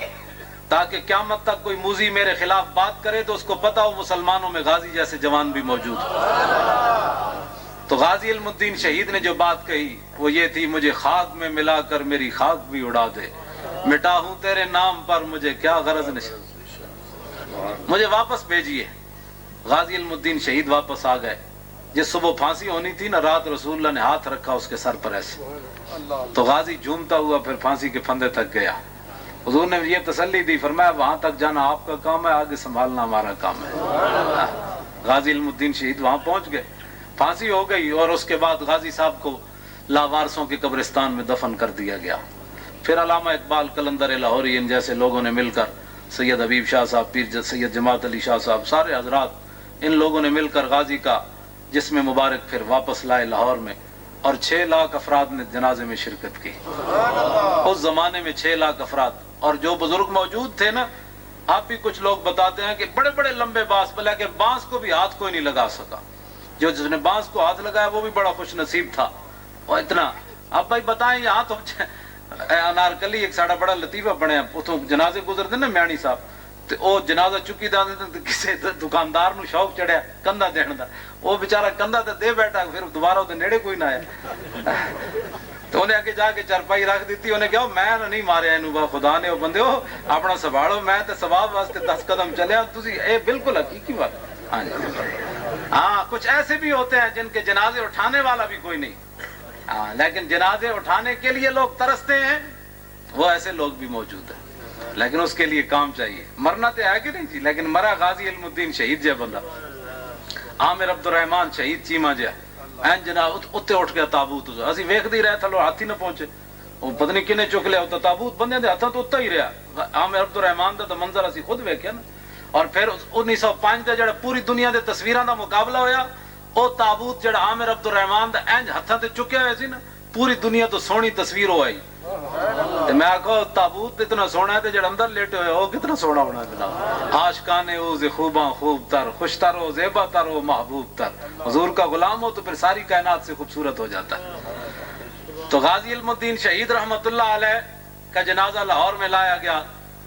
تاکہ قیامت تک کوئی موذی میرے خلاف بات کرے تو اس کو پتا ہو مسلمانوں میں غازی جیسے جوان بھی موجود ہو. تو غازی علم الدین شہید نے جو بات کہی وہ یہ تھی مجھے خاک میں ملا کر میری خاک بھی اڑا دے، مٹا ہوں تیرے نام پر مجھے کیا غرض نہیں، مجھے واپس بھیجیے. غازی علم الدین شہید واپس آ گئے. جس صبح پھانسی ہونی تھی نا رات رسول اللہ نے ہاتھ رکھا اس کے سر پر ایسے، تو غازی جھومتا ہوا پھر پھانسی کے پھندے تک گیا. حضور نے یہ تسلی دی، فرمایا وہاں تک جانا آپ کا کام ہے، آگے سنبھالنا ہمارا کام ہے. غازی علم الدین شہید وہاں پہنچ گئے، پھانسی ہو گئی اور اس کے بعد غازی صاحب کو لاوارثوں کے قبرستان میں دفن کر دیا گیا. پھر علامہ اقبال قلندر لاہوری ان جیسے لوگوں نے مل کر سید حبیب شاہ صاحب، پیر سید جماعت علی شاہ صاحب، سارے حضرات ان لوگوں نے مل کر غازی کا جسم مبارک پھر واپس لائے لاہور میں، اور 6 لاکھ افراد نے جنازے میں شرکت کی. اس زمانے میں 6 لاکھ افراد. اور جو بزرگ موجود تھے نا، آپ بھی کچھ لوگ بتاتے ہیں کہ بڑے بڑے لمبے بانس، بلکہ بانس کو بھی ہاتھ کوئی نہیں لگا سکا. جس نے بانس کو ہاتھ لگایا وہ بھی بڑا خوش نصیب تھا. اور اتنا اب بھائی بتائیں یہاں تو انارکلی ایک ساڑا بڑا لطیفہ بنے اتوں جنازے گزرتے نا میانی صاحب، تو وہ جنازہ چکی دا کسی دکاندار نو شوق چڑھیا کندھا دین دا، وہ بیچارہ کندھا تے دے بیٹھا، پھر دوبارہ وہ نیڑے کوئی نہ آیا. تو انہیں آگے جا کے چرپائی رکھ دیتی. انہیں کہا میں نہیں ماریا انہوں، خدا نے وہ بندے ہو اپنا سنبھالو، میں تے ثواب واسطے 10 قدم چلیا. اے بالکل حقیقی بات. ہاں جی ہاں کچھ ایسے بھی ہوتے ہیں جن کے جنازے اٹھانے والا بھی کوئی نہیں، ہاں لیکن جنازے اٹھانے کے لیے لوگ ترستے ہیں، وہ ایسے لوگ بھی موجود ہیں. لیکن اس کے لیے کام چاہیے. مرنا تو ہے کہ نہیں جی، لیکن مرا غازی علم الدین شہید جا بندہ. عامر عبد الرحمان شہید چیما جا این جناب اتنے اٹھ گیا تابوت، اسی ویکھدے ہی رہے تھلو ہاتھ ہی نہ پہنچے، وہ پتہ نہیں کنے چک لیا ہوتا تابوت بندے دے ہاتھاں تو اتنا ہی رہا. عامر عبد الرحمان دا تو منظر اسی خود ویکھیا نا. اور پھر 1905 دا جڑا پوری دنیا دے تصویراں دا مقابلہ ہویا، او تابوت جڑا عامر عبد الرحمان دا اینج ہاتھاں تے چکیا ہویا سی نا، پوری دنیا تو سونی تصویر ہو آئی. تے میں آکھو تابوت اتنا سونا ہے تے جڑا اندر لیٹے ہوئے وہ کتنا سونا ہونا جناب. عاشقان اوز خوباں خوب تر، خوش تر ہو، زیبا تر ہو، محبوب تر. حضور کا غلام ہو تو پھر ساری کائنات سے خوبصورت ہو جاتا ہے. تو غازی علم الدین شہید رحمت اللہ علیہ کا جنازہ لاہور میں لایا گیا.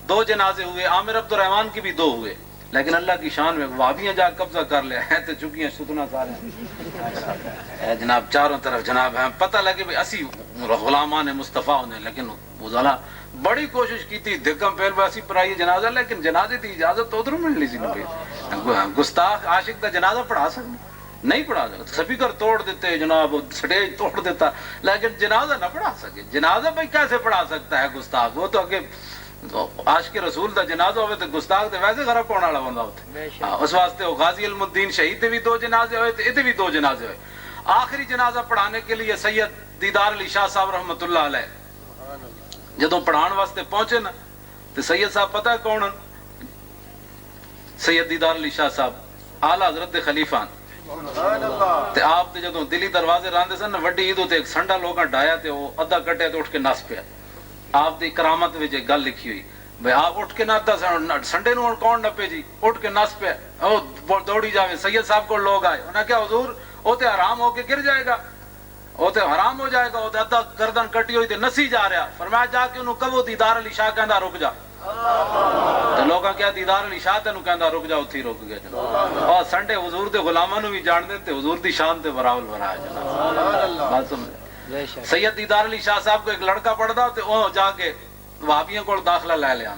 2 جنازے ہوئے، عامر عبد الرحمان کی بھی 2 ہوئے. لیکن اللہ کی شان میں وہابیاں جا قبضہ کر لیا ہے تو چکیاں ستنا سارے جناب چاروں طرف جناب ہیں. پتہ لگے بھی اسی غلامان مصطفیٰ ہونے، لیکن وہ ذالا بڑی کوشش کی تھی دھکم پھیل باسی پر آئی جنازہ، لیکن جنازے دی اجازت تو ادھر مل لی سی نا. گستاخ عاشق کا جنازہ پڑھا سکتے نہیں پڑھا سکتا. سپیکر توڑ دیتے جناب, سٹیج توڑ دیتا, لیکن جنازہ نہ پڑھا سکے. جنازہ بھائی کیسے پڑھا سکتا ہے گستاخ؟ وہ تو کہ عاشق رسول دا جنازہ ہوئے تو گستاخ دے ویسے غرق ہونے والا بندہ ہوتے. اس واسطے وہ غازی علم الدین شہید دے بھی 2 جنازے ہوئے, تے بھی 2 جنازے ہوئے. آخری جنازہ پڑھانے کے لیے سید دیدار علی شاہ صاحب رحمۃ اللہ علیہ جدوں پڑھان واسطے پہنچے نا, تو سید صاحب پتہ ہے کون؟ سید دیدار علی شاہ صاحب اعلی حضرت دے خلیفہ. تے آپ تے جدوں دلی دروازے راندے سن وڈی عید تے ایک سنڈا لوکاں ڈایا تے وہ ادھا کٹیا تے اٹھ کے نس پیا. آپ دی کرامت وچ ایک گل لکھی ہوئی بھئی آپ اٹھ کے نہ سنڈے نو کون نپے جی, اٹھ کے نس پیا. او دوڑی جاوے. سید صاحب کو لوگ آئے, انہاں کہا حضور وہ تے حرام ہو کے گر جائے گا, وہ تے حرام ہو جائے گا, وہ تے ادھا گردن کٹی ہوئی تے نسی جا رہا. فرمایا جا کے انہوں کہو دیدار علی شاہ کہندا رک جا. تے لوگاں کہا دیدار علی شاہ تینوں کہندا رک جا, اتھی رک گیا جناب. اور سنڈے حضور دے غلاماں نو بھی جان دے تے حضور دی شان تے براول برا ہے جناب. بات سمجھ. سید دیدار علی شاہ صاحب کو ایک لڑکا پڑھتا تے وہ جا کے وہابیوں کو داخلہ لے لیا.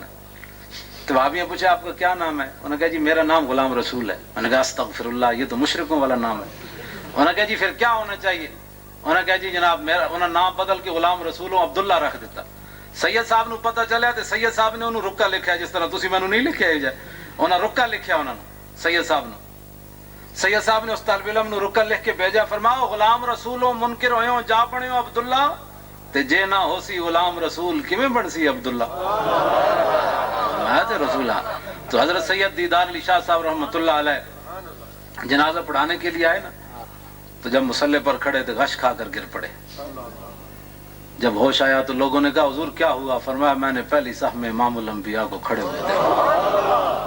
تو وہابیوں پوچھا آپ کا کیا نام ہے؟ انہوں نے کہا جی میرا نام غلام رسول ہے. انہوں نے کہا استغفر اللہ, یہ تو مشرکوں والا نام ہے. انہوں نے کہا جی پھر کیا ہونا چاہیے؟ انہوں نے کہا جی جناب میرا, انہوں نے نام بدل کے غلام رسول عبداللہ رکھ دیتا. سید صاحب نو پتہ چلیا تے سید صاحب نے انہوں رکا لکھیا جس طرح تسی مینوں نہیں لکھیا ہے. انہوں نے رکا لکھیا انہوں نے سید صاحب نے. سید صاحب نے اس طالب علم نو رکا لکھ کے بھیجا, فرماؤ غلام رسول منکر ہوئے جا بنے عبداللہ, تے جے نہ ہو سی غلام رسول کیویں بن سی عبداللہ. میں رسول. تو حضرت سید دیدار علی شاہ صاحب رحمۃ اللہ علیہ جنازہ پڑھانے کے لیے آئے نا, تو جب مصلی پر کھڑے تو غش کھا کر گر پڑے. جب ہوش آیا تو لوگوں نے کہا حضور کیا ہوا؟ فرمایا میں نے پہلی صف میں امام الانبیاء کو کھڑے ہوئے دیکھا.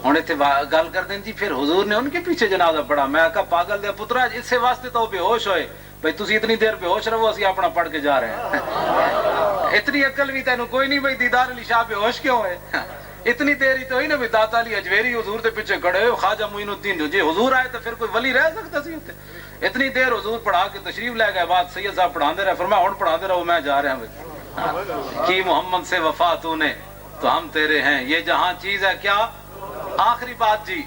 ہوں اتنے گل کر دیں جی پھر حضور نے ان کے پیچھے جنازہ پڑھا. میں کہا پاگل دے پترا, اس سے واسطے تو بے ہوش ہوئے بھائی تسی اتنی دیر بے ہوش رہو, اسی اپنا پڑھ کے جا رہے ہیں. اتنی عقل بھی تینوں کوئی نہیں بھائی دیدار علی شاہ بے ہوش کیوں ہے؟ اتنی دیر ہی تو ہوئی نا بھی داتا علی اجویری حضور دے پیچھے کھڑے ہو, خواجہ معین الدین جی حضور آئے تو پھر کوئی ولی رہ سکتا سی اتنے. اتنی دیر حضور پڑھا کے تشریف لے گئے, بعد سید صاحب پڑھاندے رہے. فرمایا ہن پڑھاندے رہو, میں جا رہا ہوں. کی محمد سے وفا تو نے تو ہم تیرے ہیں, یہ جہاں چیز ہے کیا. آخری بات جی,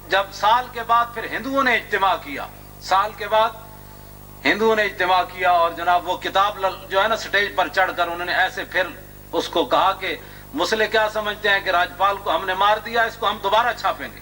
جب سال کے بعد پھر ہندوؤں نے اجتماع کیا, سال کے بعد ہندوؤں نے اجتماع کیا, اور جناب وہ کتاب جو ہے نا سٹیج پر چڑھ کر انہوں نے ایسے پھر اس کو کہا کہ مسلے کیا سمجھتے ہیں کہ راجپال کو ہم نے مار دیا, اس کو ہم دوبارہ چھاپیں گے.